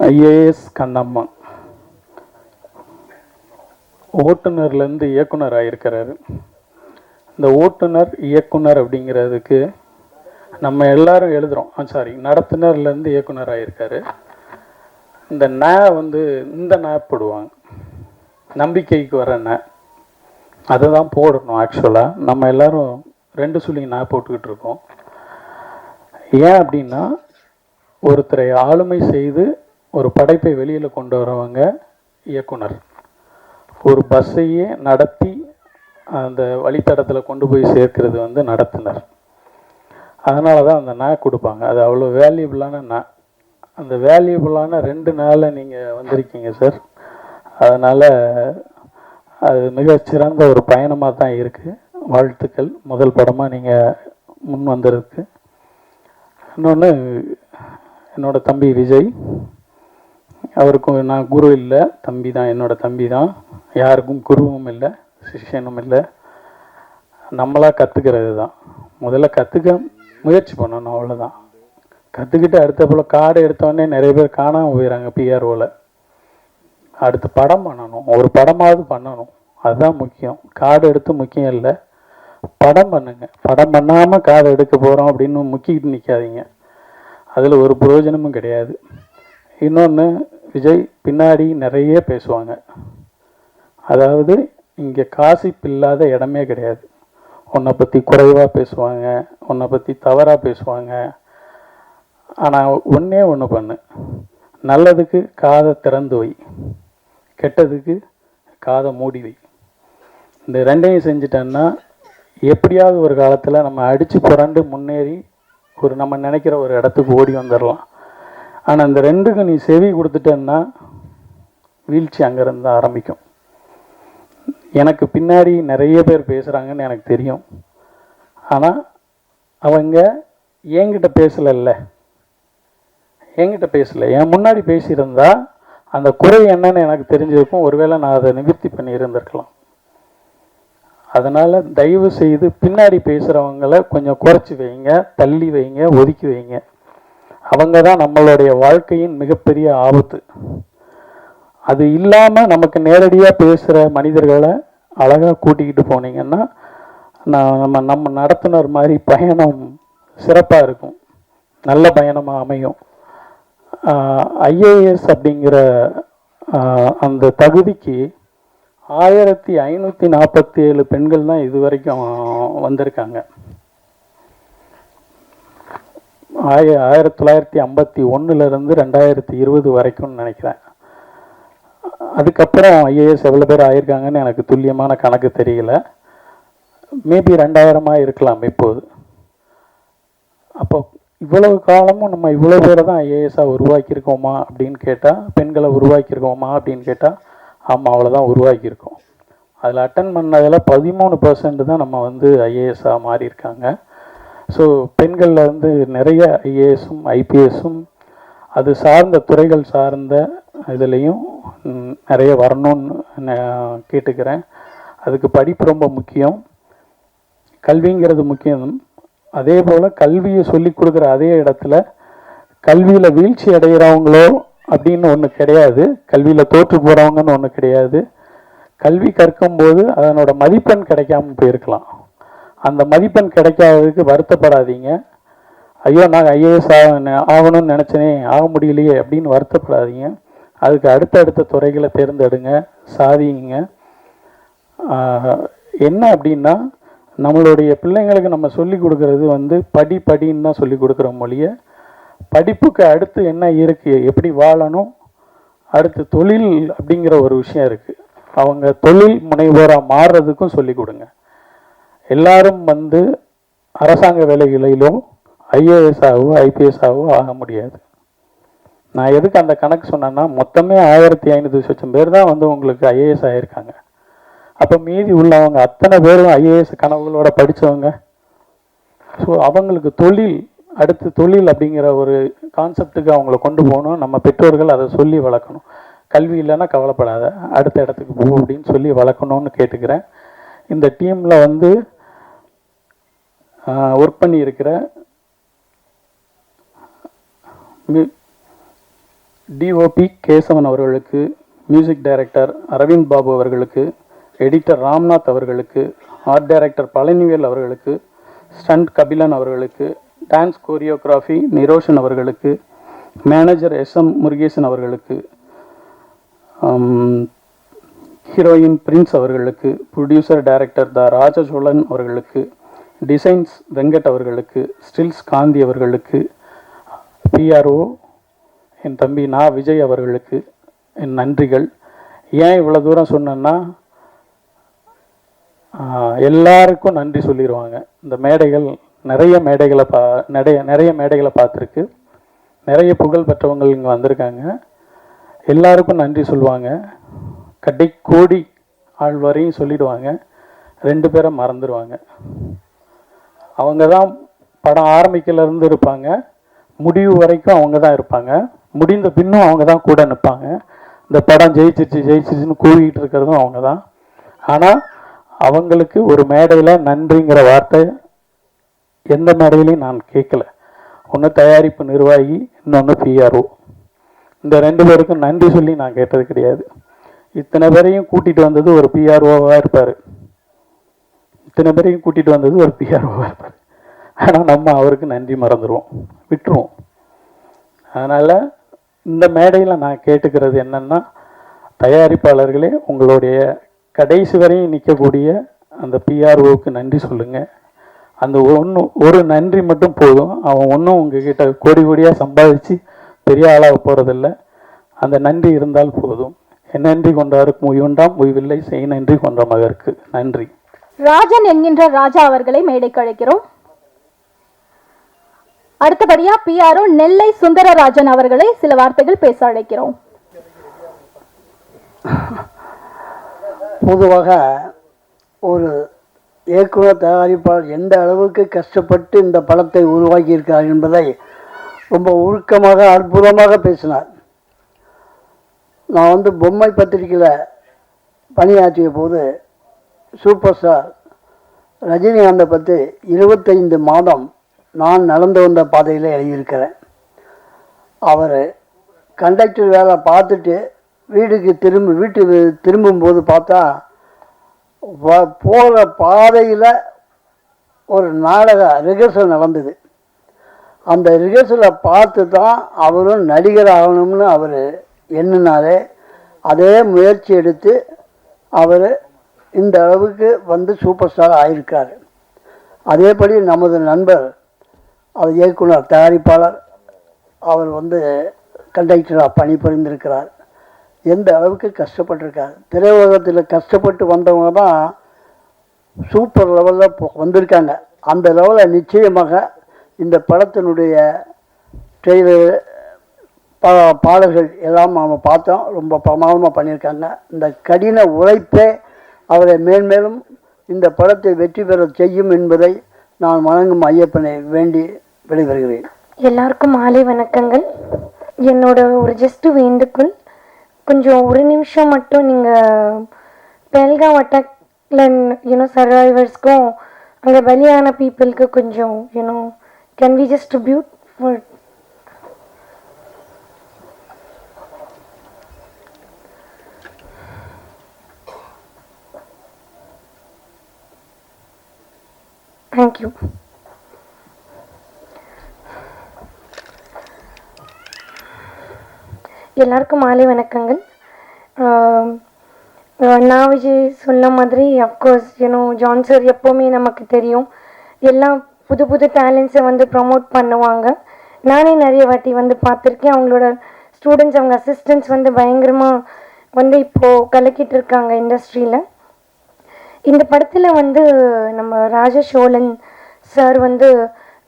IAS Kannamma ஓட்டுநர்லேருந்து இயக்குனர் ஆகியிருக்கிறாரு. இந்த ஓட்டுநர் இயக்குனர் அப்படிங்கிறதுக்கு நம்ம எல்லாரும் எழுதுகிறோம். நடத்துனர்லேருந்து இயக்குனர் ஆகியிருக்காரு. இந்த வந்து இந்த போடுவாங்க, நம்பிக்கைக்கு வர அதை தான் போடணும். ஆக்சுவலாக நம்ம எல்லோரும் 2 சொல்லி போட்டுக்கிட்டு இருக்கோம். ஏன் அப்படின்னா, ஒருத்தரை ஆளுமை செய்து ஒரு படைப்பை வெளியில் கொண்டு வரவங்க இயக்குனர். ஒரு பஸ்ஸையே நடத்தி அந்த வழித்தடத்தில் கொண்டு போய் சேர்க்கிறது வந்து நடத்துனர். அதனால தான் அந்த கொடுப்பாங்க. அது அவ்வளோ வேல்யூபிளான அந்த வேல்யூபிளான 2 நாளில் நீங்கள் வந்திருக்கீங்க சார். அதனால் அது மிகச்சிறந்த ஒரு பயணமாக தான் இருக்குது. வாழ்த்துக்கள். முதல் படமாக நீங்கள் முன் வந்ததுக்கு. இன்னொன்று, என்னோடய தம்பி விஜய், அவருக்கும் நான் குரு இல்லை, தம்பி தான். என்னோடய தம்பி தான். யாருக்கும் குருவும் இல்லை, சிஷ்யனும் இல்லை. நம்மளாக கற்றுக்கிறது தான். முதல்ல கற்றுக்க முயற்சி பண்ணணும், அவ்வளோதான். கற்றுக்கிட்டு அடுத்த போல் கார்டு எடுத்தோடனே நிறைய பேர் காணாமல் போயிடறாங்க பிஆர்ஓவில். அடுத்து படம் பண்ணணும், ஒரு படமாவது பண்ணணும், அதுதான் முக்கியம். கார்டு எடுத்து முக்கியம் இல்லை, படம் பண்ணுங்க. படம் பண்ணாமல் கார்டு எடுக்க போகிறோம் அப்படின்னு முக்கிட்டு நிற்காதீங்க, அதில் ஒரு பிரயோஜனமும் கிடையாது. இன்னொன்று, விஜய் பின்னாடி நிறைய பேசுவாங்க. அதாவது இங்கே காசிப் இல்லாத இடமே கிடையாது. உன்னை பற்றி குறைவாக பேசுவாங்க, உன்னை பற்றி தவறாக பேசுவாங்க. ஆனால் ஒன்றே ஒன்று பண்ணு, நல்லதுக்கு காதை திறந்து வை, கெட்டதுக்கு காதை மூடி வை. இந்த 2ஐயும் செஞ்சிட்டேன்னா எப்படியாவது ஒரு காலத்தில் நம்ம அடித்து புரண்டு முன்னேறி ஒரு நம்ம நினைக்கிற ஒரு இடத்துக்கு ஓடி வந்துடலாம். ஆனால் இந்த 2க்கு நீ செவி கொடுத்துட்டேன்னா வீழ்ச்சி அங்கேருந்து ஆரம்பிக்கும். எனக்கு பின்னாடி நிறைய பேர் பேசுகிறாங்கன்னு எனக்கு தெரியும். ஆனால் அவங்க என்கிட்ட பேசலைல்ல, என்கிட்ட பேசலை. என் முன்னாடி பேசியிருந்தா அந்த குறை என்னன்னு எனக்கு தெரிஞ்சிருக்கும். ஒருவேளை நான் அதை நிவர்த்தி பண்ணி இருந்திருக்கலாம். அதனால் தயவு செய்து பின்னாடி பேசுகிறவங்கள கொஞ்சம் குறைச்சி வைங்க, தள்ளி வைங்க, ஒதுக்கி வைங்க. அவங்க தான் நம்மளுடைய வாழ்க்கையின் மிகப்பெரிய ஆபத்து. அது இல்லாமல் நமக்கு நேரடியாக பேசுகிற மனிதர்களை அழகாக கூட்டிக்கிட்டு போனீங்கன்னா நம்ம நடத்துனர் மாதிரி பயணம் சிறப்பாக இருக்கும், நல்ல பயணமாக அமையும். ஐஏஎஸ் அப்படிங்கிற அந்த தகுதிக்கு 1547 பெண்கள் தான் இது வரைக்கும் வந்திருக்காங்க. 1951லேருந்து 2020 வரைக்கும்னு நினைக்கிறேன். அதுக்கப்புறம் ஐஏஎஸ் எவ்வளோ பேர் ஆகியிருக்காங்கன்னு எனக்கு துல்லியமான கணக்கு தெரியல. மேபி 2000 இருக்கலாம் இப்போது. அப்போ இவ்வளவு காலமும் நம்ம இவ்வளோ பேரை தான் ஐஏஎஸ்ஸாக உருவாக்கியிருக்கோமா அப்படின்னு கேட்டால், பெண்களை உருவாக்கியிருக்கோமா அப்படின்னு கேட்டால், ஆமாம், அவ்வளோதான் உருவாக்கியிருக்கோம். அதில் அட்டன் பண்ணதில் 13% தான் நம்ம வந்து ஐஏஎஸ்ஸாக மாறியிருக்காங்க. ஸோ பெண்களில் வந்து நிறைய ஐஏஎஸும் ஐபிஎஸும் அது சார்ந்த துறைகள் சார்ந்த இதுலேயும் நிறைய வரணும்னு நான் கேட்டுக்கிறேன். அதுக்கு படிப்பு ரொம்ப முக்கியம், கல்விங்கிறது முக்கியம். அதே போல் கல்வியை சொல்லி கொடுக்குற அதே இடத்துல கல்வியில் வீழ்ச்சி அடைகிறவங்களோ அப்படின்னு ஒன்று கிடையாது, கல்வியில் தோற்று போகிறவங்கன்னு ஒன்று கிடையாது. கல்வி கற்கும்போது அதனோட மதிப்பெண் கிடைக்காம போயிருக்கலாம். அந்த மதிப்பெண் கிடைக்காததுக்கு வருத்தப்படாதீங்க. ஐயோ, நான் ஐஏஎஸ் ஆகணும்னு நினச்சேனே, ஆக முடியலையே அப்படின்னு வருத்தப்படாதீங்க. அதுக்கு அடுத்தடுத்த துறைகளை தேர்ந்தெடுங்க, சாதிங்க. என்ன அப்படின்னா, நம்மளுடைய பிள்ளைங்களுக்கு நம்ம சொல்லி கொடுக்கறது வந்து படின்னு தான் சொல்லி கொடுக்குற மொழியை, படிப்புக்கு அடுத்து என்ன இருக்குது, எப்படி வாழணும், அடுத்து தொழில் அப்படிங்கிற ஒரு விஷயம் இருக்குது. அவங்க தொழில் முனைவோராக மாறுறதுக்கும் சொல்லி கொடுங்க. எல்லாரும் வந்து அரசாங்க வேலைகளிலும் ஐஏஎஸ் ஆகவோ ஐபிஎஸ் ஆகவோ ஆக முடியாது. நான் எதுக்கு அந்த கணக்கு சொன்னேன்னா, மொத்தமே 1500 பேர் தான் வந்து உங்களுக்கு ஐஏஎஸ் ஆகியிருக்காங்க. அப்போ மீதி உள்ளவங்க அத்தனை பேரும் ஐஏஎஸ் கனவுகளோட படித்தவங்க. ஸோ அவங்களுக்கு தொழில், அடுத்து தொழில் அப்படிங்கிற ஒரு கான்செப்டுக்கு அவங்கள கொண்டு போகணும். நம்ம பெற்றோர்கள் அதை சொல்லி வளர்க்கணும். கல்வி இல்லைன்னா கவலைப்படாத, அடுத்த இடத்துக்கு போ அப்படின்னு சொல்லி வளர்க்கணும்னு கேட்டுக்கிறேன். இந்த டீமில் வந்து ஒர்க் பண்ணியிருக்கிற டிஓபி கேசவன் அவர்களுக்கு, மியூசிக் டைரக்டர் அரவிந்த் பாபு அவர்களுக்கு, எடிட்டர் ராம்நாத் அவர்களுக்கு, ஆர்ட் டைரக்டர் பழனிவேல் அவர்களுக்கு, ஸ்டண்ட் கபிலன் அவர்களுக்கு, டான்ஸ் கோரியோகிராஃபி நிரோஷன் அவர்களுக்கு, மேனேஜர் எஸ்எம் முருகேசன் அவர்களுக்கு, ஹீரோயின் பிரின்ஸ் அவர்களுக்கு, ப்ரொடியூசர் டைரக்டர் த ராஜசோழன் அவர்களுக்கு, டிசைன்ஸ் வெங்கட் அவர்களுக்கு, ஸ்டில்ஸ் காந்தி அவர்களுக்கு, பிஆர்ஓ என் தம்பி நா விஜய் அவர்களுக்கு என் நன்றிகள். ஏன் இவ்வளோ தூரம் சொன்னேன்னா, எல்லாருக்கும் நன்றி சொல்லிடுவாங்க. இந்த மேடைகள் நிறைய மேடைகளை பார்த்துருக்கு. நிறைய புகழ் பெற்றவங்க இங்கே வந்திருக்காங்க. எல்லாருக்கும் நன்றி சொல்லுவாங்க. கோடி ஆள் வரையும் சொல்லிடுவாங்க. 2 பேரை மறந்துடுவாங்க. அவங்க தான் படம் ஆரம்பிக்கலேருந்து இருப்பாங்க, முடிவு வரைக்கும் அவங்க தான் இருப்பாங்க. முடிந்த பின்னும் அவங்க தான் கூட நிற்பாங்க. இந்த படம் ஜெயிச்சிருச்சுன்னு கூவிக்கிட்டு இருக்கிறதும் அவங்க தான். ஆனால் அவங்களுக்கு ஒரு மேடையில் நன்றிங்கிற வார்த்தை எந்த மேடையிலையும் நான் கேட்கல. ஒன்று தயாரிப்பு நிர்வாகி, இன்னொன்று பிஆர்ஓ. இந்த 2 பேருக்கும் நன்றி சொல்லி நான் கேட்டது கிடையாது. இத்தனை பேரையும் கூட்டிகிட்டு வந்தது ஒரு பிஆர்ஓவாக இருப்பார். ஆனால் நம்ம அவருக்கு நன்றி மறந்துடுவோம், விட்டுருவோம். அதனால் இந்த மேடையில் நான் கேட்டுக்கிறது என்னென்னா, தயாரிப்பாளர்களே உங்களுடைய கடைசி வரையும் நிற்கக்கூடிய அந்த பிஆர்ஓவுக்கு நன்றி சொல்லுங்கள். அந்த ஒரு நன்றி மட்டும் போதும். அவன் ஒன்றும் உங்ககிட்ட கோடியாக சம்பாதிச்சு பெரிய ஆளாக போகிறதில்ல. அந்த நன்றி இருந்தால் போதும். என் நன்றி கொண்டாருக்கு உய்வுண்டாம், உய்வில்லை செய் நன்றி கொன்ற மகருக்கு. நன்றி. ராஜன் என்கின்ற ராஜா அவர்களை மேடைக்கு அழைக்கிறோம். அடுத்தபடியா பிஆர்ஓ நெல்லை சுந்தரராஜன் அவர்களை சில வார்த்தைகள் பேச அழைக்கிறோம். பொதுவாக ஒரு இயக்குனர் தயாரிப்பாளர் எந்த அளவுக்கு கஷ்டப்பட்டு இந்த படத்தை உருவாக்கியிருக்கார் என்பதை ரொம்ப உருக்கமாக அற்புதமாக பேசினார். நான் பொம்மை பத்திரிகையில் பணியாற்றிய போது சூப்பர் ஸ்டார் ரஜினிகாந்தை பற்றி 25 மாதம் நான் நடந்து வந்த பாதையில் எழுதியிருக்கிறேன். அவர் கண்டக்டர் வேலை பார்த்துட்டு வீட்டுக்கு திரும்பும்போது பார்த்தா போகிற பாதையில் ஒரு நாடக ரிஹர்சல் நடந்தது. அந்த ரிஹர்சலை பார்த்து தான் அவரும் நடிகர் ஆகணும்னு அவர் எண்ணினாரே. அதே முயற்சி எடுத்து அவர் இந்த அளவுக்கு சூப்பர் ஸ்டார் ஆகியிருக்கார். அதேபடி நமது நண்பர் அவர் இயக்குனர் தயாரிப்பாளர் அவர் கண்டக்டராக பணிபுரிந்திருக்கிறார். எந்த அளவுக்கு கஷ்டப்பட்டிருக்கார். திரையுலகத்தில் கஷ்டப்பட்டு வந்தவங்க தான் சூப்பர் லெவலில் வந்திருக்காங்க. அந்த லெவலில் நிச்சயமாக இந்த படத்தினுடைய ட்ரெய்லர் பாடல்கள் எல்லாம் நாம் பார்த்தோம். ரொம்ப பிரமாதமாக பண்ணியிருக்காங்க. இந்த கடின உழைப்பே அவரை மேன்மேலும் இந்த படத்தை வெற்றி பெற செய்யும் என்பதை நான் வணங்கும் ஐயப்பனை வேண்டி விடைபெறுகிறேன். எல்லாருக்கும் மாலை வணக்கங்கள். என்னோட ஒரு ஜஸ்ட் வேண்டுகோள், கொஞ்சம் ஒரு நிமிஷம் மட்டும் நீங்கள் பெல்காம் அட்டாக்ல சர்வைவர்ஸ்க்கும் அங்கே பலியான பீப்புளுக்கு கொஞ்சம் can we just tribute for thank you. எல்லாருக்கும் மாலை வணக்கங்கள். நான் விஜய் சொன்ன மாதிரி அஃப்கோர்ஸ் ஜான் சார் எப்போவுமே நமக்கு தெரியும், எல்லாம் புது புது டேலண்ட்ஸை ப்ரமோட் பண்ணுவாங்க. நானே நிறைய வாட்டி பார்த்துருக்கேன். அவங்களோட ஸ்டூடெண்ட்ஸ், அவங்க அசிஸ்டண்ட்ஸ் பயங்கரமாக இப்போது கலக்கிட்டு இருக்காங்க இண்டஸ்ட்ரியில். இந்த படத்தில் நம்ம ராஜசோழன் சார்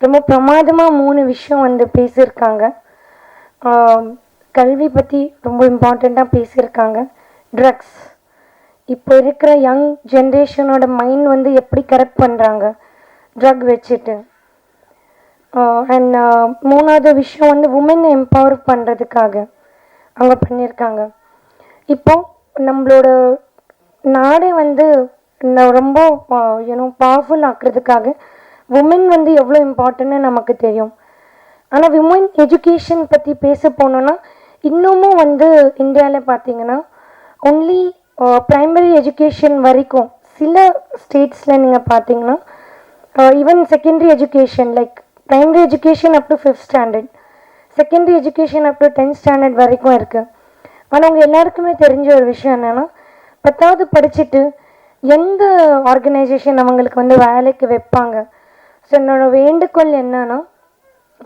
ரொம்ப பிரமாதமாக 3 விஷயம் பேசியிருக்காங்க. கல்வி பற்றி ரொம்ப இம்பார்ட்டண்ட்டாக பேசியிருக்காங்க. ட்ரக்ஸ், இப்போ இருக்கிற யங் ஜென்ரேஷனோட மைண்ட் எப்படி கரெக்ட் பண்ணுறாங்க ட்ரக் வச்சுட்டு. அண்ட் 3வது விஷயம் உமனை எம்பவர் பண்ணுறதுக்காக அவங்க பண்ணியிருக்காங்க. இப்போது நம்மளோட நாடே ரொம்ப பவர்ஃபுல் ஆக்குறதுக்காக உமன் எவ்வளோ இம்பார்ட்டன்ட்னு நமக்கு தெரியும். ஆனால் விமன் எஜுகேஷன் பற்றி பேச போனோன்னா இன்னமும் வந்து இந்தியாவில் பார்த்தீங்கன்னா ஒன்லி ப்ரைமரி எஜுகேஷன் வரைக்கும் சில ஸ்டேட்ஸில் நீங்கள் பார்த்தீங்கன்னா even secondary education like primary education up to 5th standard, secondary education up to 10th standard வரைக்கும் இருக்குது. ஆனால் உங்கள் எல்லாருக்குமே தெரிஞ்ச ஒரு விஷயம் என்னென்னா 10வது படிச்சுட்டு எந்த ஆர்கனைசேஷன் அவங்களுக்கு வந்து வேலைக்கு வைப்பாங்க. ஸோ என்னோடய வேண்டுகோள் என்னன்னா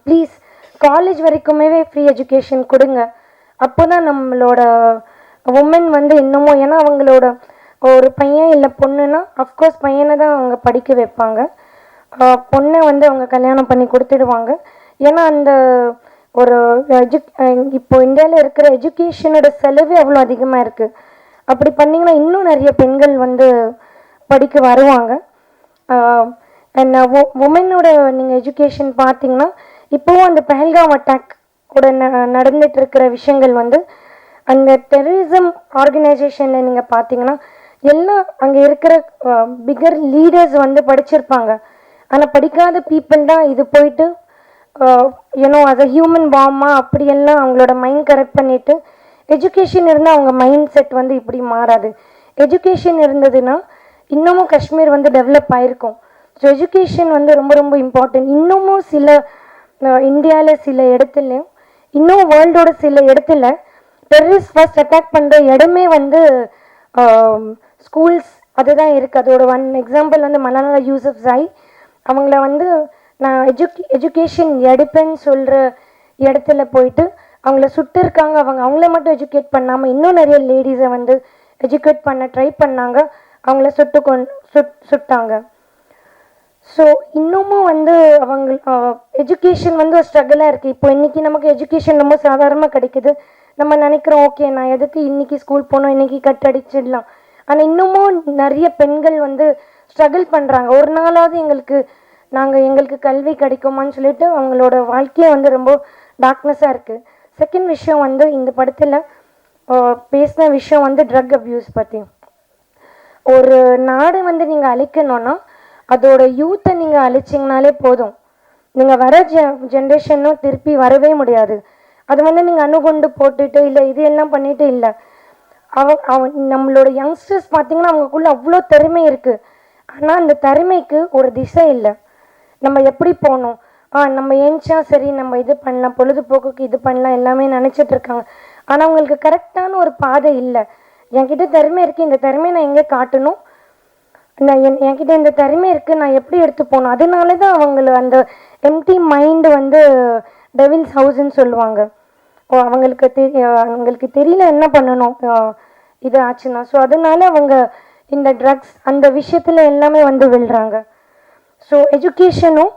ப்ளீஸ் காலேஜ் வரைக்குமே ஃப்ரீ எஜுகேஷன் கொடுங்க. அப்போ தான் நம்மளோட உமன் வந்து இன்னமும், ஏன்னா அவங்களோட ஒரு பையன் இல்லை பொண்ணுன்னா அஃப்கோர்ஸ் பையனை தான் அவங்க படிக்க வைப்பாங்க, பொண்ணை வந்து அவங்க கல்யாணம் பண்ணி கொடுத்துடுவாங்க. ஏன்னா அந்த ஒரு இப்போ இந்தியாவில் இருக்கிற எஜுகேஷனோட செலவு அவ்வளோ அதிகமாக இருக்குது. அப்படி பண்ணிங்கன்னா இன்னும் நிறைய பெண்கள் வந்து படிக்க வருவாங்க. அண்ட் உமனோட நீங்கள் எஜுகேஷன் பார்த்தீங்கன்னா இப்போவும் அந்த பஹல்காம் அட்டாக் கூட நடந்துட்டு இருக்கிற விஷயங்கள் வந்து அந்த டெரரிசம் ஆர்கனைசேஷனில் நீங்கள் பார்த்தீங்கன்னா எல்லாம் அங்கே இருக்கிற பிகர் லீடர்ஸ் வந்து படிச்சிருப்பாங்க. ஆனால் படிக்காத பீப்புள் தான் இது போயிட்டு ஏன்னோ அது ஹியூமன் பாமா அப்படியெல்லாம் அவங்களோட மைண்ட் கரெக்ட் பண்ணிவிட்டு, எஜுகேஷன் இருந்தால் அவங்க மைண்ட் செட் வந்து இப்படி மாறாது. எஜுகேஷன் இருந்ததுன்னா இன்னமும் காஷ்மீர் வந்து டெவலப் ஆகிருக்கும். ஸோ எஜுகேஷன் வந்து ரொம்ப ரொம்ப இம்பார்ட்டன்ட். இன்னமும் சில இந்தியாவில் சில இடத்துலையும் இன்னும் வேர்ல்டோட சில இடத்துல டெரரிஸ்ட் ஃபர்ஸ்ட் அட்டாக் பண்ணுற இடமே வந்து ஸ்கூல்ஸ் அதுதான் இருக்குது. அதோட ஒன் எக்ஸாம்பிள் வந்து மலாலா யூசுப் ஜாய், அவங்கள வந்து நான் எஜுகேஷன் எடுப்பேன்னு சொல்கிற இடத்துல போயிட்டு அவங்கள சுட்டிருக்காங்க. அவங்கள மட்டும் எஜுகேட் பண்ணாமல் இன்னும் நிறைய லேடிஸை வந்து எஜுகேட் பண்ண ட்ரை பண்ணாங்க, அவங்கள சுட்டாங்க. ஸோ இன்னமும் வந்து அவங்க எஜுகேஷன் வந்து ஒரு ஸ்ட்ரகிளாக இருக்குது. இப்போ இன்றைக்கி நமக்கு எஜுகேஷன் ரொம்ப சாதாரணமாக கிடைக்குது. நம்ம நினைக்கிறோம் ஓகே நான் எதுக்கு இன்றைக்கி ஸ்கூல் போனோம், இன்றைக்கி கட் அடிச்சிடலாம். ஆனால் இன்னமும் நிறைய பெண்கள் வந்து ஸ்ட்ரகிள் பண்ணுறாங்க. ஒரு நாளாவது எங்களுக்கு கல்வி கிடைக்குமான்னு சொல்லிட்டு அவங்களோட வாழ்க்கையை வந்து ரொம்ப டார்க்னஸாக இருக்குது. செகண்ட் விஷயம் வந்து இந்த படத்தில் பேசின விஷயம் வந்து ட்ரக் அப்யூஸ் பற்றி. ஒரு நாடு வந்து நீங்கள் அழிக்கணும்னா அதோட யூத்தை நீங்கள் அழிச்சிங்கனாலே போதும். நீங்கள் வர ஜென்ரேஷனும் திருப்பி வரவே முடியாது. அது வந்து நீங்கள் அணுகுண்டு போட்டுட்டு இல்லை இது எல்லாம் பண்ணிட்டு இல்லை. நம்மளோட யங்ஸ்டர்ஸ் பார்த்தீங்கன்னா அவங்களுக்குள்ள அவ்வளோ திறமை இருக்குது. ஆனால் அந்த திறமைக்கு ஒரு திசை இல்லை. நம்ம எப்படி போகணும், நம்ம ஏஞ்சா சரி நம்ம இது பண்ணலாம், பொழுதுபோக்குக்கு இது பண்ணலாம் எல்லாமே நினச்சிட்டு இருக்காங்க. ஆனால் அவங்களுக்கு கரெக்டான ஒரு பாதை இல்லை. என்கிட்ட திறமை இருக்குது, இந்த திறமையை நான் எங்கே காட்டணும், என்கிட்ட இந்த திறமை இருக்குது, நான் எப்படி எடுத்து போகணும். அதனால தான் அந்த எம்டி மைண்டு வந்து டெவில்ஸ் ஹவுஸ்ன்னு சொல்லுவாங்க. அவங்களுக்கு தெரியல என்ன பண்ணணும் இது ஆச்சுன்னா. ஸோ அதனால அவங்க இந்த ட்ரக்ஸ் அந்த விஷயத்தில் எல்லாமே வந்து விழுறாங்க. ஸோ எஜுகேஷனும்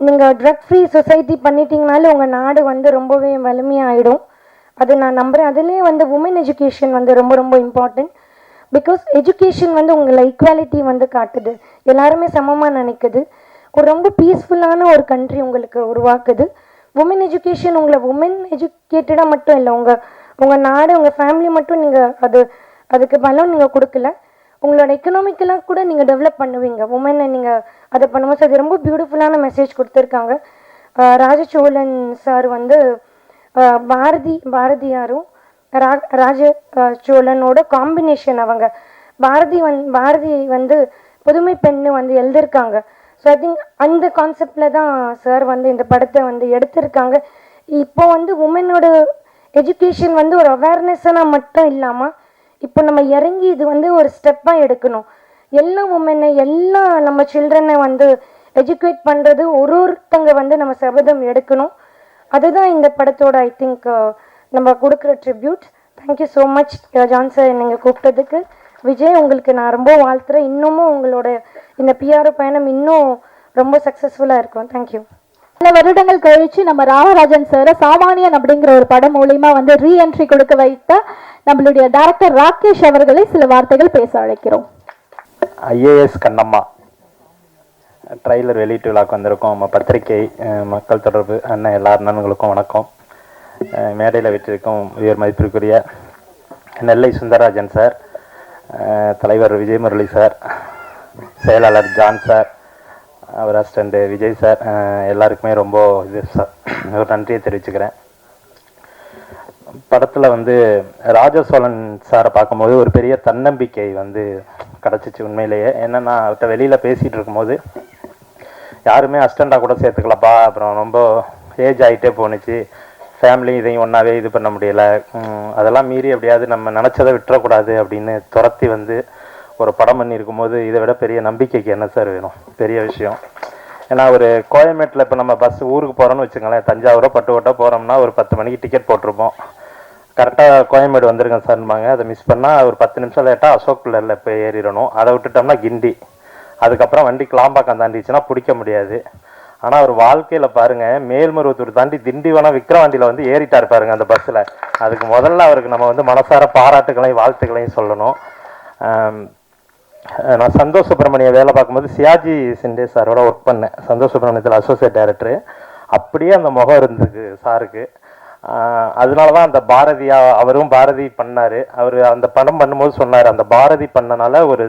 நீங்கள் ட்ரக் ஃப்ரீ சொசைட்டி பண்ணிட்டீங்கனாலே உங்கள் நாடு வந்து ரொம்பவே வலிமையாகிடும். அது நான் நம்புகிறேன். அதுலேயே வந்து உமன் எஜுகேஷன் வந்து ரொம்ப ரொம்ப இம்பார்ட்டன்ட். பிகாஸ் எஜுகேஷன் வந்து உங்களை ஈக்குவாலிட்டி வந்து காட்டுது, எல்லாருமே சமமாக நினைக்குது, ஒரு ரொம்ப பீஸ்ஃபுல்லான ஒரு கண்ட்ரி உங்களுக்கு உருவாக்குது. உமன் எஜுகேஷன் உங்களை உமன் எஜுகேட்டடாக மட்டும் இல்லை, உங்கள் நாடு உங்கள் ஃபேமிலி மட்டும் நீங்கள் அதுக்கு பலம் நீங்கள் கொடுக்கல, உங்களோட எக்கனாமிக்கலாக கூட நீங்கள் டெவலப் பண்ணுவீங்க உமனை நீங்கள் அதை பண்ணும்போது. அது ரொம்ப பியூட்டிஃபுல்லான மெசேஜ் கொடுத்துருக்காங்க. ராஜசோழன் சார் வந்து பாரதியாரும் ராஜ சோழனோட காம்பினேஷன். அவங்க பாரதி வந்து புதுமை பெண்ணு வந்து எழுதியிருக்காங்க. ஸோ ஐ திங்க் அந்த கான்செப்டில் தான் சார் வந்து இந்த படத்தை வந்து எடுத்திருக்காங்க. இப்போ வந்து உமனோட எஜுகேஷன் வந்து ஒரு அவேர்னஸ்ஸாக மட்டும் இல்லாமல் இப்போ நம்ம இறங்கி இது வந்து ஒரு ஸ்டெப்பாக எடுக்கணும். எல்லா உமனை எல்லா நம்ம சில்ட்ரனை வந்து எஜுகேட் பண்ணுறது ஒருத்தங்க வந்து நம்ம சபதம் எடுக்கணும். அதுதான் இந்த படத்தோட ஐ திங்க் நம்ம கொடுக்குற tribute. Thank you so much John sir நீங்கள் கூப்பிட்டதுக்கு. விஜய் உங்களுக்கு நான் ரொம்ப வாழ்த்துறேன். இன்னமும் உங்களோட இந்த பிஆர்ஓ பயணம் இன்னும் ரொம்ப சக்ஸஸ்ஃபுல்லாக இருக்கும். தேங்க்யூ. பல வருடங்கள் கழிச்சு நம்ம ராமராஜன் சார் சாமானியன் அப்படிங்கிற ஒரு படம் மூலியமா வந்து ரீஎன்ட்ரி கொடுக்க வைத்த நம்மளுடைய டைரக்டர் ராகேஷ் அவர்களை சில வார்த்தைகள் பேச அழைக்கிறோம். ஐஏஎஸ் கண்ணம்மா ட்ரைலர் வெளியீட்டு விழாக்கு வந்திருக்கோம். நம்ம பத்திரிகை மக்கள் தொடர்பு அண்ணன் எல்லா அண்ணன்களுக்கும் வணக்கம். மேடையில் விட்டிருக்கும் உயர் மதிப்பிற்குரிய நெல்லை சுந்தரராஜன் சார், தலைவர் விஜய் முரளி சார், செயலாளர் ஜான் சார், அவர் அசிஸ்டண்ட் விஜய் சார், எல்லாருக்குமே ரொம்ப ஒரு நன்றியை தெரிவிச்சுக்கிறேன். படத்தில் வந்து ராஜசோழன் சாரை பார்க்கும்போது ஒரு பெரிய தன்னம்பிக்கை வந்து கிடச்சிச்சு உண்மையிலேயே. என்னென்னா அவர்கிட்ட வெளியில் பேசிகிட்டு இருக்கும்போது யாருமே அஸ்டண்டாக கூட சேர்த்துக்கலப்பா, அப்புறம் ரொம்ப ஏஜ் ஆகிட்டே போணுச்சு, ஃபேமிலி இதையும் ஒன்றாவே இது பண்ண முடியலை, அதெல்லாம் மீறி எப்படியாவது நம்ம நினச்சதை விட்டுறக்கூடாது அப்படின்னு துரத்தி வந்து ஒரு படம் பண்ணியிருக்கும் போது இதை விட பெரிய நம்பிக்கைக்கு என்ன சார் வேணும்? பெரிய விஷயம். ஏன்னா ஒரு கோயம்பேட்டில் இப்போ நம்ம பஸ் ஊருக்கு போகிறோன்னு வச்சுக்கோங்களேன், தஞ்சாவூரோ பட்டுக்கோட்டோ போகிறோம்னா ஒரு 10 மணிக்கு டிக்கெட் போட்டிருப்போம், கரெக்டாக கோயம்பேடு வந்துருங்க சார்பாங்க. அதை மிஸ் பண்ணால் ஒரு 10 நிமிஷம் லேட்டாக அசோக் பில்லரில் இப்போ ஏறிடணும். அதை விட்டுட்டோம்னா கிண்டி, அதுக்கப்புறம் வண்டி கிளாம்பாக்கம் தாண்டிச்சுன்னா பிடிக்க முடியாது. ஆனால் அவர் வாழ்க்கையில் பாருங்கள், மேல்மருவத்தூர் தாண்டி திண்டிவனம் விக்ரவாண்டியில் வந்து ஏறிட்டார் பாருங்க அந்த பஸ்ஸில். அதுக்கு முதல்ல அவருக்கு நம்ம வந்து மனசார பாராட்டுகளையும் வாழ்த்துக்களையும் சொல்லணும். நான் சந்தோஷ் சுப்ரமணிய வேலை பார்க்கும்போது சியாஜி சிண்டே சாரோட ஒர்க் பண்ணேன், சந்தோஷ் சுப்ரமணியத்தில் அசோசியேட் டைரக்டரு. அப்படியே அந்த முகம் இருந்தது சாருக்கு. அதனால தான் அந்த பாரதியா அவரும் பாரதி பண்ணார். அவர் அந்த படம் பண்ணும்போது சொன்னார், அந்த பாரதி பண்ணனால ஒரு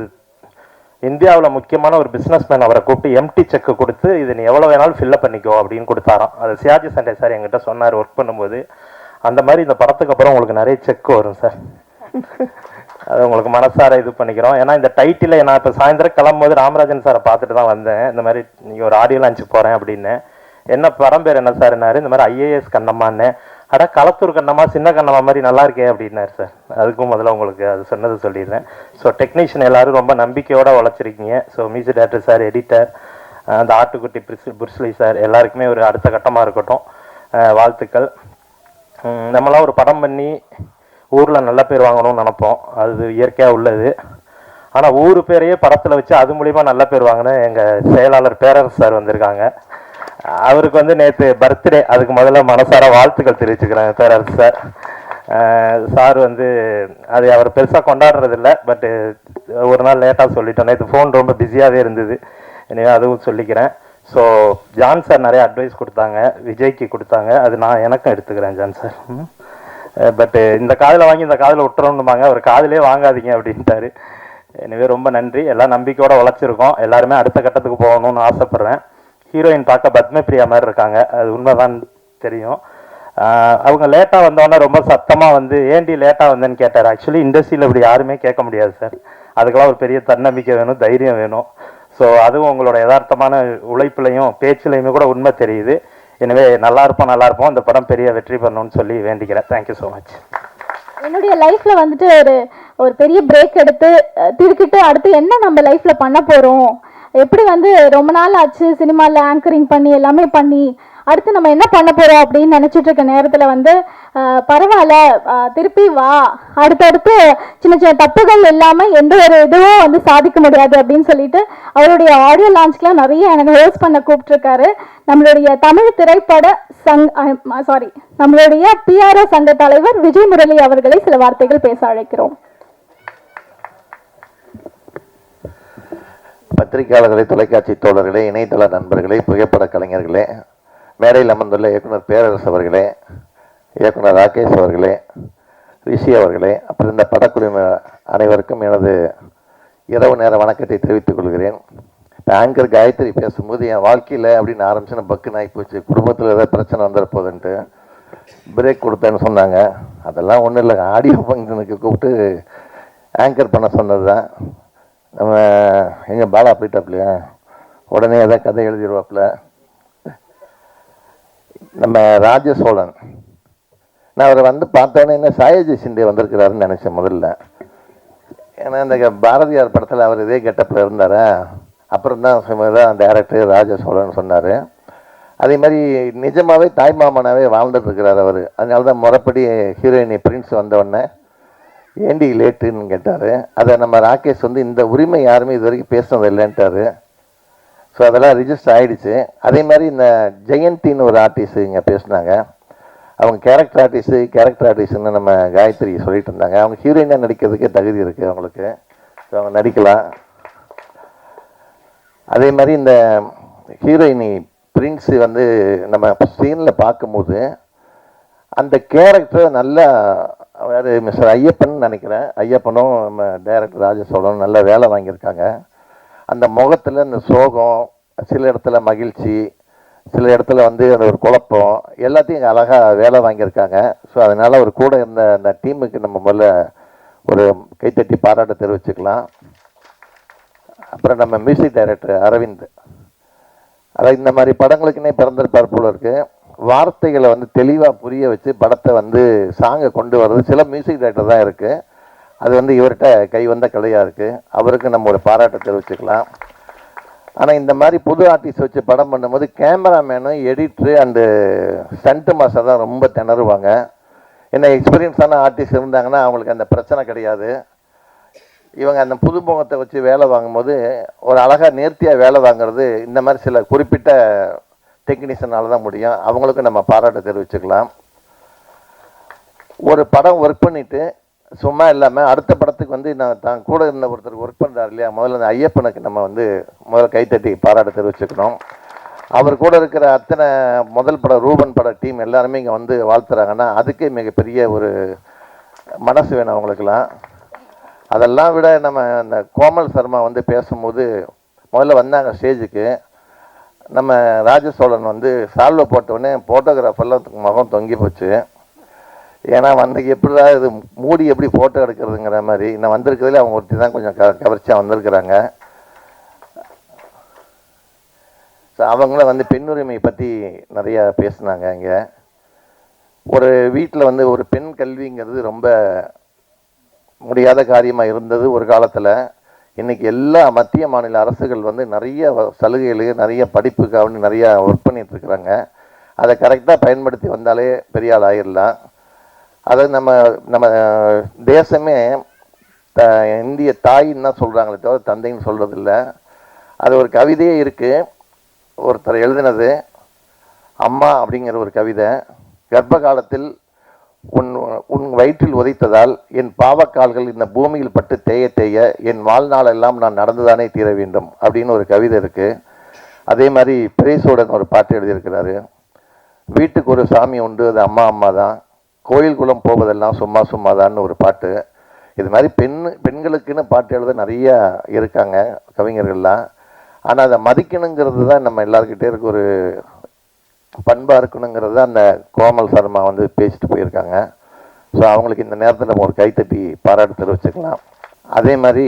இந்தியாவில் முக்கியமான ஒரு பிஸ்னஸ் மேன் அவரை கூப்பிட்டு எம்டி செக்கு கொடுத்து இது நீ எவ்வளோ வேணாலும் ஃபில்லப் பண்ணிக்கோ அப்படின்னு கொடுத்தாராம். அது சியாஜி சண்டே சார் என்கிட்ட சொன்னார் ஒர்க் பண்ணும்போது. அந்த மாதிரி இந்த படத்துக்கு அப்புறம் உங்களுக்கு நிறைய செக் வரும் சார், அது உங்களுக்கு மனசார இது பண்ணிக்கிறோம். ஏன்னா இந்த டைட்டில் நான் இப்போ சாயந்தரம் கிளம்பும்போது ராமராஜன் சாரை பார்த்துட்டு தான் வந்தேன். இந்த மாதிரி நீங்கள் ஒரு ஆடியோ லான்ச்சுக்கு போகிறேன் அப்படின்னு. என்ன படம் பேர் என்ன சார்னாரு? இந்த மாதிரி ஐஏஎஸ் கண்ணம்மான்னு. அட களத்தூர் கண்ணம்மா, சின்ன கண்ணம்மா மாதிரி நல்லா இருக்கே அப்படின்னாரு சார். அதுக்கும் முதல்ல உங்களுக்கு அது சொன்னது சொல்லிடுறேன். ஸோ டெக்னீஷியன் எல்லோரும் ரொம்ப நம்பிக்கையோடு உழைச்சிருக்கீங்க. So music director sir, editor, அந்த ஆட்டுக்குட்டி புருஸ்லி சார் எல்லாருக்குமே ஒரு அடுத்த கட்டமாக இருக்கட்டும், வாழ்த்துக்கள். நம்மளாம் ஒரு படம் பண்ணி ஊரில் நல்ல பேர் வாங்கணும்னு நினப்போம், அது இயற்கையாக உள்ளது. ஆனால் ஊர் பேரையே படத்தில் வச்சு அது மூலிமா நல்ல பேர் வாங்கின எங்கள் செயலாளர் பேரரசு சார் வந்திருக்காங்க. அவருக்கு வந்து நேற்று பர்த்டே, அதுக்கு முதல்ல மனசார வாழ்த்துக்கள் தெரிவிச்சுக்கிறேன் பேரரசு சார். சார் வந்து அது அவர் பெருசாக கொண்டாடுறதில்ல, பட்டு ஒரு நாள் லேட்டாக சொல்லிட்டோம். நேற்று ஃபோன் ரொம்ப பிஸியாகவே இருந்தது, எனவே அதுவும் சொல்லிக்கிறேன். ஸோ ஜான் சார் நிறைய அட்வைஸ் கொடுத்தாங்க, விஜய்க்கு கொடுத்தாங்க, அது நான் எனக்கும் எடுத்துக்கிறேன் ஜான் சார். பட்டு இந்த காதில் வாங்கி இந்த காதில் விட்டுறோம்னுமாங்க, அவர் காதிலே வாங்காதீங்க அப்படின்ட்டாரு. எனவே ரொம்ப நன்றி. எல்லாம் நம்பிக்கையோடு உழைச்சிருக்கோம், எல்லாருமே அடுத்த கட்டத்துக்கு போகணும்னு ஆசைப்பட்றேன். ஹீரோயின் பார்க்க பத்மபிரியா மாதிரி இருக்காங்க, அது உண்மைதான் தெரியும். அவங்க லேட்டாக வந்தோடனே ரொம்ப சத்தமாக வந்து ஏண்டி லேட்டாக வந்தேன்னு கேட்டார். ஆக்சுவலி இண்டஸ்ட்ரியில் இப்படி யாருமே கேட்க முடியாது சார், அதுக்கெல்லாம் ஒரு பெரிய தன்னம்பிக்கை வேணும், தைரியம் வேணும். ஸோ அதுவும் உங்களோட யதார்த்தமான உழைப்புலையும் பேச்சுலையுமே கூட உண்மை தெரியுது. எனவே நல்லா இருப்போம், இந்த படம் பெரிய வெற்றி பண்ணணும்னு சொல்லி வேண்டிக்கிறேன். Thank you so much. என்னுடைய லைஃப்ல வந்துட்டு ஒரு பெரிய பிரேக் எடுத்து திருக்கிட்டு அடுத்து என்ன நம்ம லைஃப்ல பண்ண போறோம், எப்படி வந்து ரொம்ப நாள் ஆச்சு சினிமாவில் ஆங்கரிங் பண்ணி எல்லாமே பண்ணி அடுத்து நம்ம என்ன பண்ண போறோம் அப்படின்னு நினைச்சிட்டு இருக்க நேரத்துல வந்து பரவாயில்ல, திருப்பி வா, அடுத்தடுத்து சின்ன சின்ன தப்புகள் இல்லாம எந்த ஒரு இதுவும் வந்து சாதிக்க முடியாது அப்படின்னு சொல்லிட்டு அவருடைய ஆடியோ லான்ச்லாம் நிறைய எனக்கு ஹோஸ்ட் பண்ண கூப்பிட்டுருக்காரு. நம்மளுடைய தமிழ் திரைப்பட நம்மளுடைய PRO சங்க தலைவர் விஜய் முரளி அவர்களை சில வார்த்தைகள் பேச அழைக்கிறோம். பத்திரிகையாளர்களே, தொலைக்காட்சி தோழர்களே, இணையதள நண்பர்களே, புகைப்பட கலைஞர்களே, மேடையில் அமர்ந்துள்ள இயக்குனர் பேரரசு அவர்களே, இயக்குனர் ராகேஷ் அவர்களே, ரிஷி அவர்களே, அப்புறம் இந்த படக்குழு அனைவருக்கும் எனது இரவு நேர வணக்கத்தை தெரிவித்துக் கொள்கிறேன். இப்போ ஆங்கர் காயத்ரி பேசும்போது என் வாழ்க்கையில் அப்படின்னு ஆரம்பிச்சுன்னு பக்குன்னு ஆகி போச்சு, குடும்பத்தில் ஏதாவது பிரச்சனை வந்துட போகுதுன்ட்டு பிரேக் கொடுத்தேன்னு சொன்னாங்க. அதெல்லாம் ஒன்றும் இல்லை, ஆடியோ ஃபங்க்ஷனுக்கு கூப்பிட்டு ஆங்கர் பண்ண சொன்னது தான். நம்ம எங்கள் பாலா போயிட்டாப்லையா, உடனே எதாவது கதை எழுதிடுவாப்புல. நம்ம ராஜசோழன், நான் அவரை வந்து பார்த்தோன்னே என்ன சாயஜி சிண்டே வந்திருக்கிறாருன்னு நினச்சேன் முதல்ல. ஏன்னா இந்த பாரதியார் படத்தில் அவர் இதே கெட்டப்பில் இருந்தார். அப்புறம் தான் டைரக்டர் ராஜசோழன் சொன்னார். அதே மாதிரி நிஜமாகவே தாய்மாமனாகவே வாழ்ந்துட்டுருக்கிறார் அவர். அதனால தான் முறைப்படி ஹீரோயினி பிரின்ஸ் வந்தவுடனே ஏண்டி லேட்டுன்னு கேட்டார். அதை நம்ம ராகேஷ் வந்து இந்த உரிமை யாருமே இது வரைக்கும் பேசுனது இல்லைன்ட்டார். ஸோ அதெல்லாம் ரிஜிஸ்டர் ஆகிடுச்சு. அதே மாதிரி இந்த ஜெயந்தின்னு ஒரு ஆர்டிஸ்ட் இங்கே பேசினாங்க. அவங்க கேரக்டர் ஆர்டிஸ்ட்னு நம்ம காயத்ரி சொல்லிட்டு இருந்தாங்க. அவங்க ஹீரோயினாக நடிக்கிறதுக்கே தகுதி இருக்குது அவங்களுக்கு, ஸோ அவங்க நடிக்கலாம். அதே மாதிரி இந்த ஹீரோயினி பிரின்ஸு வந்து நம்ம ஸ்க்ரீனில் பார்க்கும்போது அந்த கேரக்டர் நல்லா வேறு மிஸ்டர் ஐயப்பன் நினைக்கிறேன், ஐயப்பனும் நம்ம டைரக்டர் ராஜசோழனும் நல்ல வேலை வாங்கியிருக்காங்க. அந்த முகத்தில் இந்த சோகம், சில இடத்துல மகிழ்ச்சி, சில இடத்துல வந்து அந்த ஒரு குழப்பம் எல்லாத்தையும் அழகாக வேலை வாங்கியிருக்காங்க. ஸோ அதனால் ஒரு கூட இருந்த அந்த டீமுக்கு நம்ம முதல்ல ஒரு கைத்தட்டி பாராட்ட தெரிவிச்சுக்கலாம். அப்புறம் நம்ம மியூசிக் டைரக்டர் அரவிந்த், அதாவது இந்த மாதிரி படங்களுக்குன்னே பிறந்திருப்பார் போல இருக்கு. வார்த்தைகளை வந்து தெளிவாக புரிய வச்சு படத்தை வந்து சாங்கை கொண்டு வர்றது சில மியூசிக் டைரக்டர் தான் இருக்குது. அது வந்து இவர்கிட்ட கை வந்த கலையாக இருக்குது. அவருக்கு நம்ம ஒரு பாராட்டை தெரிவிச்சுக்கலாம். ஆனால் இந்த மாதிரி புது ஆர்டிஸ்ட் வச்சு படம் பண்ணும்போது கேமராமேனும் எடிட்ரு அண்டு ஸ்டண்ட்டு மாஸ்டர் தான் ரொம்ப திணறுவாங்க. என்ன எக்ஸ்பீரியன்ஸான ஆர்டிஸ்ட் இருந்தாங்கன்னா அவங்களுக்கு அந்த பிரச்சனை கிடையாது. இவங்க அந்த புதுமுகத்தை வச்சு வேலை வாங்கும்போது ஒரு அழகாக நேர்த்தியாக வேலை வாங்குறது இந்த மாதிரி சில குறிப்பிட்ட டெக்னீஷியனால் தான் முடியும். அவங்களுக்கும் நம்ம பாராட்டை தெரிவிச்சுக்கலாம். ஒரு படம் ஒர்க் பண்ணிவிட்டு சும்மா இல்லாமல் அடுத்த படத்துக்கு வந்து நான் தான் கூட இருந்த ஒருத்தருக்கு ஒர்க் பண்ணுறாரு இல்லையா, முதல்ல அந்த ஐயப்பனுக்கு நம்ம வந்து முதல்ல கைத்தட்டி பாராட்ட தெரிவிச்சுக்கணும். அவர் கூட இருக்கிற அத்தனை முதல் படம் ரூபன் பட டீம் எல்லாருமே இங்கே வந்து வாழ்த்துறாங்கன்னா அதுக்கே மிகப்பெரிய ஒரு மனசு வேணும் அவங்களுக்கெல்லாம். அதெல்லாம் விட நம்ம அந்த கோமல் சர்மா வந்து பேசும்போது முதல்ல வந்தாங்க ஸ்டேஜுக்கு. நம்ம ராஜசோழன் வந்து சால்வை போட்டவுடனே ஃபோட்டோகிராஃபர்லாம் முகம் தொங்கி போச்சு. ஏன்னா வந்து எப்படிடா இது மூடி எப்படி ஃபோட்டோ எடுக்கிறதுங்கிற மாதிரி. நான் வந்திருக்கிறதுல அவங்க ஒருத்தி தான் கொஞ்சம் கவர்ச்சியாக வந்திருக்கிறாங்க. ஸோ அவங்களும் வந்து பெண்ணுரிமை பற்றி நிறையா பேசினாங்க. இங்கே ஒரு வீட்டில் வந்து ஒரு பெண் கல்விங்கிறது ரொம்ப முடியாத காரியமாக இருந்தது ஒரு காலத்தில். இன்றைக்கி எல்லா மத்திய மாநில அரசுகள் வந்து நிறைய சலுகைகளுக்கு நிறைய படிப்புக்காக நிறையா ஒர்க் பண்ணிகிட்ருக்குறாங்க. அதை கரெக்டாக பயன்படுத்தி வந்தாலே பெரிய ஆள் ஆகிடலாம். அதை நம்ம தேசமே இந்திய தாயின்னு தான் சொல்கிறாங்களே தவிர தந்தைன்னு சொல்கிறது இல்லை. அது ஒரு கவிதையே இருக்குது, ஒருத்தர் எழுதினது. அம்மா அப்படிங்கிற ஒரு கவிதை. கர்ப்ப காலத்தில் உன் வயிற்றில் உதைத்ததால் என் பாவக்கால்கள் இந்த பூமியில் பட்டு தேய தேய என் வாழ்நாளெல்லாம் நான் நடந்துதானே தீர வேண்டும் அப்படின்னு ஒரு கவிதை இருக்குது. அதே மாதிரி பிரேசோடன் ஒரு பாட்டு எழுதியிருக்கிறாரு. வீட்டுக்கு ஒரு சாமி உண்டு, அது அம்மா அம்மா தான். கோயில் குளம் போவதெல்லாம் சும்மா சும்மாதான்னு ஒரு பாட்டு. இது மாதிரி பெண்களுக்குன்னு பாட்டு எழுத நிறைய இருக்காங்க கவிஞர்கள்லாம். ஆனால் அதை மதிக்கணுங்கிறது தான் நம்ம எல்லாருக்கிட்டே இருக்க ஒரு பண்பாக இருக்கணுங்கிறது தான் அந்த கோமல் சர்மா வந்து பேசிட்டு போயிருக்காங்க. ஸோ அவங்களுக்கு இந்த நேரத்தில் நம்ம ஒரு கைத்தட்டி பாராட்டு தெரிவிச்சுக்கலாம். அதே மாதிரி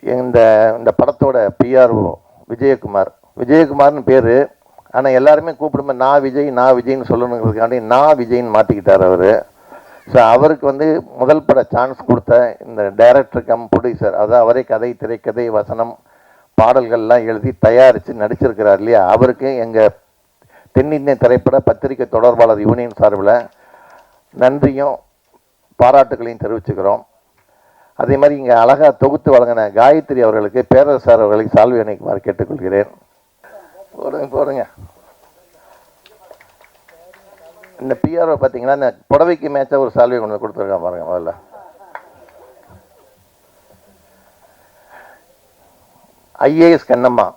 இந்த படத்தோட பிஆர்ஓ விஜயகுமார்னு பேர். ஆனால் எல்லாருமே கூப்பிடும்போது நான் விஜய்னு சொல்லணுங்கிறதுக்காண்டி நான் விஜய்ன்னு மாற்றிக்கிட்டார் அவர். ஸோ அவருக்கு வந்து முதல் பட சான்ஸ் கொடுத்த இந்த டைரக்டர் கம் ப்ரொடியூசர், அதாவது அவரே கதை திரைக்கதை வசனம் பாடல்கள்லாம் எழுதி தயாரித்து நடிச்சிருக்கிறார் இல்லையா, அவருக்கு எங்கள் தென்னிந்திய திரைப்பட பத்திரிகை தொடர்பாளர் யூனியன் சார்பில் நன்றியும் பாராட்டுகளையும் தெரிவிச்சுக்கிறோம். அதே மாதிரி இங்கே அழகாக தொகுத்து வழங்கின காயத்ரி அவர்களுக்கு பேரரசர் அவர்களுக்கு சால்வை அணிக்குமாறு கேட்டுக்கொள்கிறேன். போடுங்க. இந்த பிஆர்ஓ பார்த்தீங்கன்னா இந்த புடவைக்கு மேட்சாக ஒரு சால்வை கொண்டு கொடுத்துருக்கான் பாருங்க. முதல்ல ஐஏஎஸ் கண்ணம்மா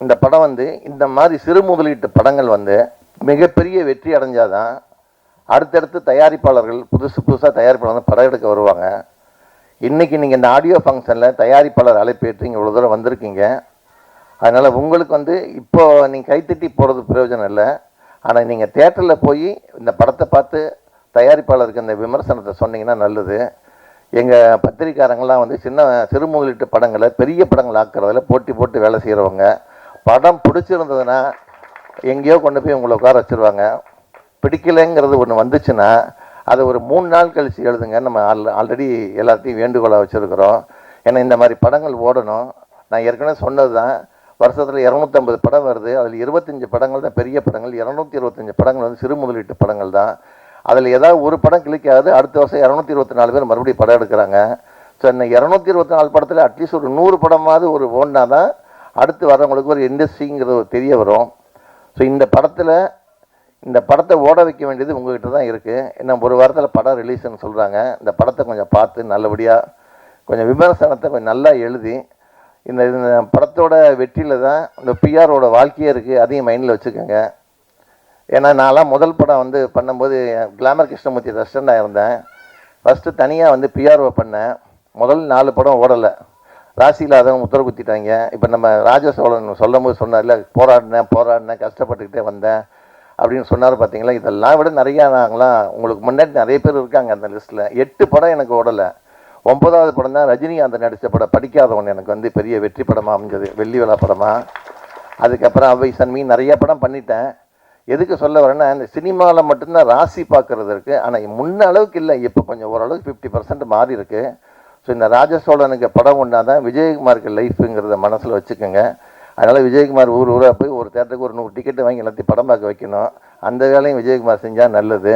இந்த படம் வந்து இந்த மாதிரி சிறு முதலீட்டு படங்கள் வந்து மிகப்பெரிய வெற்றி அடைஞ்சாதான் அடுத்தடுத்து தயாரிப்பாளர்கள் புதுசாக தயாரிப்பாளர் படம் எடுக்க வருவாங்க. இன்றைக்கி நீங்கள் இந்த ஆடியோ ஃபங்க்ஷனில் தயாரிப்பாளர் அழைப்பேற்று இங்கே இவ்வளோ தூரம் வந்திருக்கீங்க. அதனால் உங்களுக்கு வந்து இப்போது நீங்கள் கைத்தட்டி போகிறது பிரயோஜனம் இல்லை. ஆனால் நீங்கள் தேட்டரில் போய் இந்த படத்தை பார்த்து தயாரிப்பாளருக்கு அந்த விமர்சனத்தை சொன்னீங்கன்னா நல்லது. எங்கள் பத்திரிக்காரங்களாம் வந்து சிறு முதலீட்டு படங்களை பெரிய படங்கள் ஆக்குறதுல போட்டி போட்டு வேலை செய்கிறவங்க. படம் பிடிச்சிருந்ததுன்னா எங்கேயோ கொண்டு போய் உங்களை உட்கார வச்சுருவாங்க. பிடிக்கலைங்கிறது ஒன்று வந்துச்சுன்னா அதை ஒரு 3 நாள் கழித்து எழுதுங்க. நம்ம ஆல்ரெடி எல்லாத்தையும் வேண்டுகோளாக வச்சுருக்கிறோம். ஏன்னா இந்த மாதிரி படங்கள் ஓடணும். நான் ஏற்கனவே சொன்னது தான், வருஷத்தில் 250 படம் வருது. அதில் 25 படங்கள் தான் பெரிய படங்கள், 225 படங்கள் வந்து சிறு முதலீட்டு படங்கள் தான். அதில் ஏதாவது ஒரு படம் கிளிக்காது, அடுத்த வருஷம் 224 பேர் மறுபடியும் படம் எடுக்கிறாங்க. ஸோ இந்த 224 படத்தில் அட்லீஸ்ட் ஒரு 100 படமாவது ஒரு ஓடினா தான் அடுத்து வரவங்களுக்கு ஒரு இண்டஸ்ட்ரிங்கிறது தெரிய வரும். ஸோ இந்த படத்தை ஓட வைக்க வேண்டியது உங்கள்கிட்ட தான் இருக்குது. இன்னும் ஒரு வாரத்தில் படம் ரிலீஸ்ன்னு சொல்கிறாங்க. இந்த படத்தை கொஞ்சம் பார்த்து நல்லபடியாக கொஞ்சம் விமர்சனத்தை கொஞ்சம் நல்லா எழுதி இந்த படத்தோட வெற்றியில் தான் இந்த பிஆரோட வாழ்க்கையே இருக்குது. அதையும் மைண்டில் வச்சுக்கோங்க. ஏன்னா நான்லாம் முதல் படம் வந்து பண்ணும்போது கிளாமர் கிருஷ்ணமூர்த்தி ரெஸ்டண்டாக இருந்தேன். ஃபஸ்ட்டு தனியாக வந்து பிஆர்ஓ பண்ணேன். முதல் 4 படம் ஓடலை. ராசி இல்லாதவங்க முத்திர குத்திட்டாங்க. இப்போ நம்ம ராஜசோழன் சொல்லும் போது சொன்னார்ல, போராடினேன் கஷ்டப்பட்டுக்கிட்டே வந்தேன் அப்படின்னு சொன்னார் பார்த்தீங்களா. இதெல்லாம் விட நிறையா நாங்களாம் உங்களுக்கு முன்னாடி நிறைய பேர் இருக்காங்க அந்த லிஸ்ட்டில். 8 படம் எனக்கு ஓடலை. 9வது படம் தான் ரஜினிகாந்த் நடித்த படம் படிக்காதவன் எனக்கு வந்து பெரிய வெற்றி படமாக அமைஞ்சது, வெள்ளி விழா படமாக. அதுக்கப்புறம் அவை சன்மி நிறைய படம் பண்ணிட்டேன். எதுக்கு சொல்ல வரேன்னா, இந்த சினிமாவில் மட்டும்தான் ராசி பார்க்குறது இருக்குது. ஆனால் முன்ன அளவுக்கு இல்லை, இப்போ கொஞ்சம் ஓரளவுக்கு 50% மாறி இருக்கு. ஸோ இந்த ராஜசோழனுக்கு படம் ஒன்றா தான் விஜயகுமாருக்கு லைஃபுங்கிறத மனசில் வச்சுக்கோங்க. அதனால் விஜயகுமார் ஊராக போய் ஒரு தேட்டருக்கு ஒரு 100 டிக்கெட்டு வாங்கி எல்லாத்தையும் படம் பார்க்க வைக்கணும். அந்த வேலையும் விஜயகுமார் செஞ்சால் நல்லது.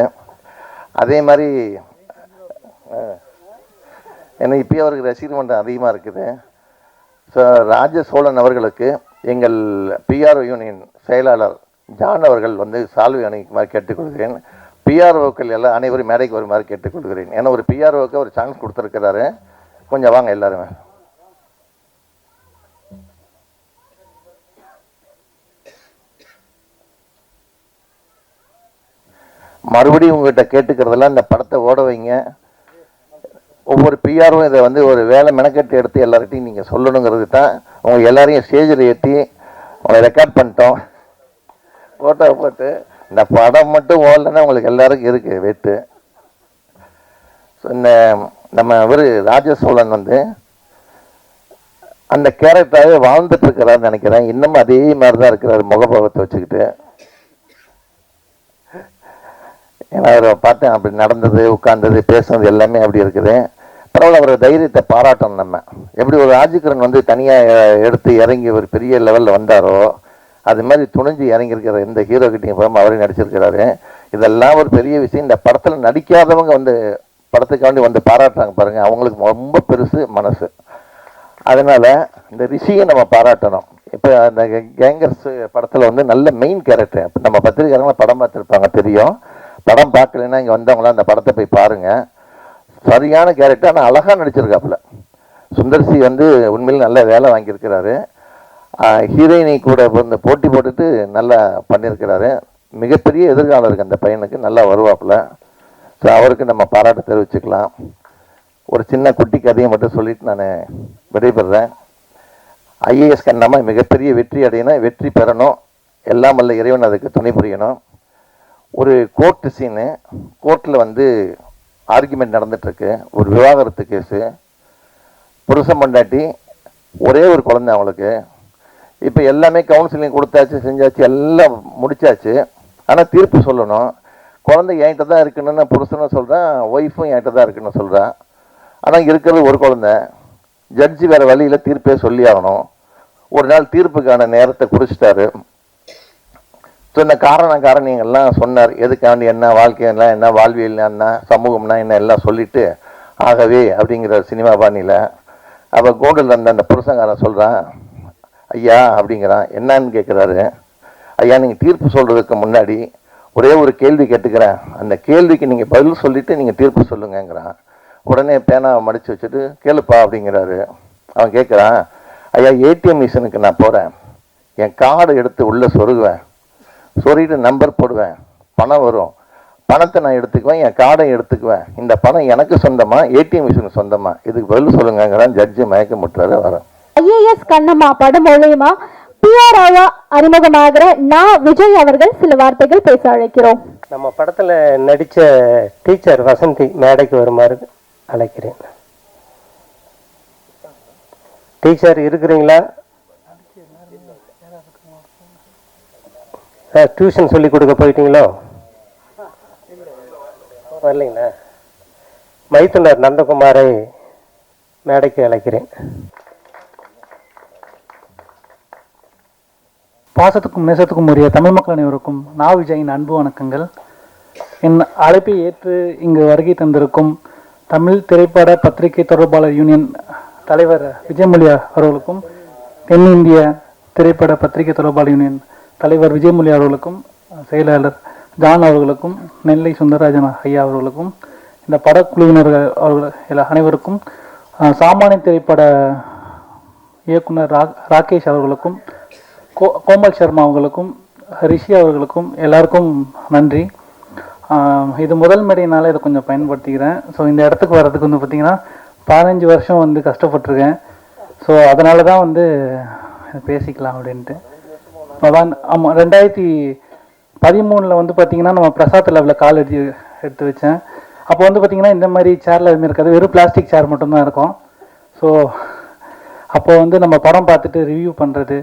அதே மாதிரி ஏன்னா இப்போயே அவருக்கு ரசிகர் மன்றம் அதிகமாக இருக்குது. ஸோ ராஜசோழன் அவர்களுக்கு எங்கள் பிஆர்ஓ யூனியன் செயலாளர் ஜான் அவர்கள் வந்து சால்வை அணிக்குமாறு கேட்டுக்கொள்கிறேன். பிஆர்ஓக்கள் எல்லாம் அனைவரும் மேடைக்கு வருமாறு கேட்டுக்கொள்கிறேன். ஏன்னா ஒரு பிஆர்ஓக்கு ஒரு சான்ஸ் கொடுத்துருக்கிறாரு. கொஞ்சம் வாங்க எல்லாருமே. மறுபடியும் உங்ககிட்ட கேட்டுக்கிறதெல்லாம் இந்த படத்தை ஓட வைங்க. ஒவ்வொரு பிஆரும் இதை வந்து ஒரு வேலை மெனக்கட்டு எடுத்து எல்லார்கிட்டையும் நீங்கள் சொல்லணுங்கிறது தான். உங்கள் எல்லாரையும் ஸ்டேஜில் ஏற்றி உங்களை ரெக்கார்ட் பண்ணிட்டோம், ஃபோட்டோ போட்டு. இந்த படம் மட்டும் ஓடலைன்னா உங்களுக்கு எல்லாருக்கும் இருக்குது வெட்டு. ஸோ இந்த நம்ம இவர் ராஜசோழன் வந்து அந்த கேரக்டராகவே வாழ்ந்துட்டு இருக்கிறாருன்னு நினைக்கிறேன். இன்னமும் அதே மாதிரி தான் இருக்கிறார் முகபாவத்தை வச்சுக்கிட்டு. ஏன்னா அவரை பார்த்தேன், அப்படி நடந்தது, உட்கார்ந்தது, பேசுனது எல்லாமே அப்படி இருக்குது. பரவாயில்ல, அவரோட தைரியத்தை பாராட்டணும். நம்ம எப்படி ஒரு ராஜகிரண் வந்து தனியாக எடுத்து இறங்கி ஒரு பெரிய லெவலில் வந்தாரோ, அது மாதிரி துணிஞ்சு இறங்கியிருக்கிற இந்த ஹீரோ கிட்டையும் போகாமல் அவரே நடிச்சிருக்கிறாரு. இதெல்லாம் ஒரு பெரிய விஷயம். இந்த படத்தில் நடிக்காதவங்க வந்து படத்துக்காண்டி வந்து பாராட்டுறாங்க பாருங்கள், அவங்களுக்கு ரொம்ப பெருசு மனசு. அதனால் இந்த ரிஷியை நம்ம பாராட்டணும். இப்போ அந்த கேங்கர்ஸ் படத்தில் வந்து நல்ல மெயின் கேரக்டர். இப்போ நம்ம பத்திரிக்கையாளங்க படம் பார்த்துருப்பாங்க, தெரியும். படம் பார்க்கலைன்னா இங்கே வந்தவங்களாம் அந்த படத்தை போய் பாருங்கள். சரியான கேரக்டர், ஆனால் அழகாக நடிச்சிருக்காப்புல. சுந்தர்சி வந்து உண்மையில் நல்ல வேலை வாங்கியிருக்கிறாரு. ஹீரோயினி கூட வந்து போட்டி போட்டுட்டு நல்லா பண்ணியிருக்கிறாரு. மிகப்பெரிய எதிர்காலம் இருக்குது அந்த பையனுக்கு, நல்லா வருவாப்புல. ஸோ அவருக்கு நம்ம பாராட்டு தெரிவிச்சுக்கலாம். ஒரு சின்ன குட்டி கதையை மட்டும் சொல்லிட்டு நான் விடைபெறுறேன். ஐஏஎஸ் கண்ணம்மா மிகப்பெரிய வெற்றி அடையணும், வெற்றி பெறணும். எல்லாம் வல்ல இறைவன் அதுக்கு துணை புரியணும். ஒரு கோர்ட்டு சீனு, கோர்ட்டில் வந்து ஆர்குமெண்ட் நடந்துட்டுருக்கு, ஒரு விவாகரத்து கேஸு. புருஷன் பொண்டாட்டி, ஒரே ஒரு குழந்தை அவங்களுக்கு. இப்போ எல்லாமே கவுன்சிலிங் கொடுத்தாச்சு, செஞ்சாச்சு, எல்லாம் முடிச்சாச்சு. ஆனால் தீர்ப்பு சொல்லணும். குழந்தை என்கிட்ட தான் இருக்குன்னு புருஷனும் சொல்கிறான், ஒய்ஃபும் என்கிட்ட தான் இருக்குன்னு சொல்கிறான். ஆனால் இருக்கிறது ஒரு குழந்தை. ஜட்ஜி வேறு வழியில் தீர்ப்பே சொல்லி ஆகணும். ஒரு நாள் தீர்ப்புக்கான நேரத்தை குறிச்சிட்டாரு. சொன்ன காரணங்கள்லாம் சொன்னார். எதுக்காண்டி என்ன, வாழ்க்கையெல்லாம் என்ன, வாழ்வியல் என்ன, சமூகம்னா என்ன, எல்லாம் சொல்லிவிட்டு ஆகவே அப்படிங்கிற சினிமா பாணியில். அப்போ கோண்டில் இருந்த அந்த புருஷங்காரன் சொல்கிறான், ஐயா அப்படிங்கிறான். என்னன்னு கேட்குறாரு. ஐயா, நீங்கள் தீர்ப்பு சொல்கிறதுக்கு முன்னாடி ஒரே ஒரு கேள்வி கேட்டுக்கிறேன், அந்த கேள்விக்கு நீங்கள் பதில் சொல்லிவிட்டு நீங்கள் தீர்ப்பு சொல்லுங்கிறான். உடனே பேனாவை மடித்து வச்சுட்டு கேளுப்பா அப்படிங்கிறாரு. அவன் கேட்குறான், ஐயா, ஏடிஎம் மிஷினுக்கு நான் போகிறேன், என் கார்டு எடுத்து உள்ளே சொருகுவேன், சொருகிட்டு நம்பர் போடுவேன், பணம் வரும், பணத்தை நான் எடுத்துக்குவேன், என் கார்டை எடுத்துக்குவேன், இந்த பணம் எனக்கு சொந்தமா ஏடிஎம் மிஷினுக்கு சொந்தமா, இதுக்கு பதில் சொல்லுங்கிறான். ஜட்ஜு மயக்க முட்டுறாரு. வரேன். ஐஏஎஸ் கண்ணம்மா படம் மூலமா பிஆர்ஓவா அறிமுகமாகிற நான் விஜய் அவர்கள் சில வார்த்தைகள் பேச அழைக்கிறோம். நம்ம படத்தில் நடித்த டீச்சர் வசந்தி மேடைக்கு வருமாறு அழைக்கிறேன். டீச்சர் இருக்கிறீங்களா? டியூஷன் சொல்லி கொடுக்க போயிட்டீங்களோ? வரலைங்களா? மைத்துனர் நந்தகுமாரை மேடைக்கு அழைக்கிறேன். பாசத்துக்கும் நேசத்துக்கும் உரிய தமிழ் மக்கள் அனைவருக்கும் நான் விஜயின் அன்பு வணக்கங்கள். என் அழைப்பை ஏற்று இங்கு வருகை தந்திருக்கும் தமிழ் திரைப்பட பத்திரிகை தொடர்பாளர் யூனியன் தலைவர் விஜயமொழி அவர்களுக்கும், தென்னிந்திய திரைப்பட பத்திரிகை தொடர்பாளர் யூனியன் தலைவர் விஜயமொழி அவர்களுக்கும், செயலாளர் ஜான் அவர்களுக்கும், நெல்லை சுந்தரராஜன் ஐயா அவர்களுக்கும், இந்த படக்குழுவினர்கள் அவர்கள் அனைவருக்கும், சாமானிய திரைப்பட இயக்குனர் ராகேஷ் அவர்களுக்கும், கோமல் சர்மா அவர்களுக்கும், ரிஷி அவர்களுக்கும் எல்லாருக்கும் நன்றி. இது முதல் மேடையினால இதை கொஞ்சம் பயன்படுத்திக்கிறேன். ஸோ இந்த இடத்துக்கு வர்றதுக்கு வந்து பார்த்திங்கன்னா 15 வருஷம் வந்து கஷ்டப்பட்டிருக்கேன். ஸோ அதனால தான் வந்து பேசிக்கலாம் அப்படின்ட்டு. ஆமாம், 2013 வந்து பார்த்தீங்கன்னா நம்ம பிரசாத் லெவலில் கால் எடுத்து வச்சேன். அப்போ வந்து பார்த்தீங்கன்னா இந்த மாதிரி சேரில் எதுவுமே இருக்காது, வெறும் பிளாஸ்டிக் சேர் மட்டும்தான் இருக்கும். ஸோ அப்போ வந்து நம்ம படம் பார்த்துட்டு ரிவ்யூ பண்ணுறது,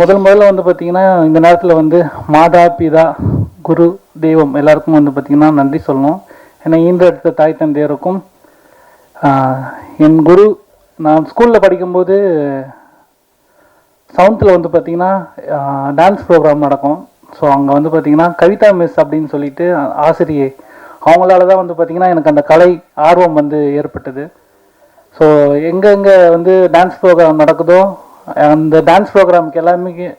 முதல்ல வந்து பார்த்திங்கன்னா இந்த நேரத்தில் வந்து மாதா பிதா குரு தெய்வம் எல்லாருக்கும் வந்து பார்த்திங்கன்னா நன்றி சொல்லணும். ஏன்னா ஈன்றெடுத்த தாய் தந்தையருக்கும் என் குரு. நான் ஸ்கூலில் படிக்கும்போது 7th வந்து பார்த்திங்கன்னா டான்ஸ் ப்ரோக்ராம் நடக்கும். ஸோ அங்கே வந்து பார்த்திங்கன்னா கவிதா மிஸ் அப்படின்னு சொல்லிட்டு ஆசிரியை, அவங்களால தான் வந்து பார்த்திங்கன்னா எனக்கு அந்த கலை ஆர்வம் வந்து ஏற்பட்டது. ஸோ எங்கெங்கே வந்து டான்ஸ் ப்ரோக்ராம் நடக்குதோ அந்த டான்ஸ் ப்ரோக்ராமுக்கு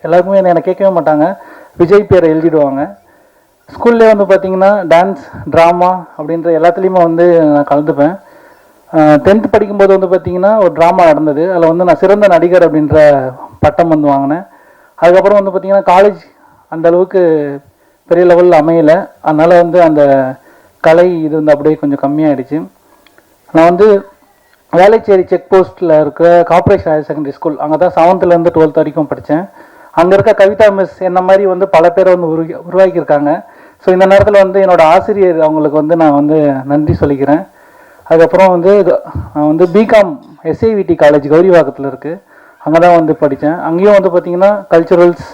எல்லாருக்குமே என்னை கேட்கவே மாட்டாங்க, விஜய் பேரை எழுதிடுவாங்க. ஸ்கூல்லே வந்து பார்த்திங்கன்னா டான்ஸ் ட்ராமா அப்படின்ற எல்லாத்துலேயுமே வந்து நான் கலந்துப்பேன். 10th படிக்கும்போது வந்து பார்த்திங்கன்னா ஒரு ட்ராமா நடந்தது, அதில் வந்து நான் சிறந்த நடிகர் அப்படின்ற பட்டம் வந்து வாங்கினேன். அதுக்கப்புறம் வந்து பார்த்திங்கன்னா காலேஜ் அந்த அளவுக்கு பெரிய லெவலில் அமையலை, அதனால் வந்து அந்த கலை இது வந்து அப்படியே கொஞ்சம் கம்மியாகிடுச்சு. நான் வந்து வேலைச்சேரி செக் போஸ்ட்டில் இருக்கிற கார்ப்பரேஷன் ஹையர் செகண்டரி ஸ்கூல், அங்கே தான் 7th 12th வரைக்கும் படித்தேன். அங்கே இருக்க கவிதா மிஸ் என்ன மாதிரி வந்து பல பேரை வந்து உருவாக்கியிருக்காங்க. ஸோ இந்த நேரத்தில் வந்து என்னோடய ஆசிரியர் அவங்களுக்கு வந்து நான் வந்து நன்றி சொல்லிக்கிறேன். அதுக்கப்புறம் வந்து நான் வந்து பிகாம் SIVT காலேஜ் கௌரிவாக்கத்தில் இருக்குது, அங்கே தான் வந்து படித்தேன். அங்கேயும் வந்து பார்த்திங்கன்னா கல்ச்சுரல்ஸ்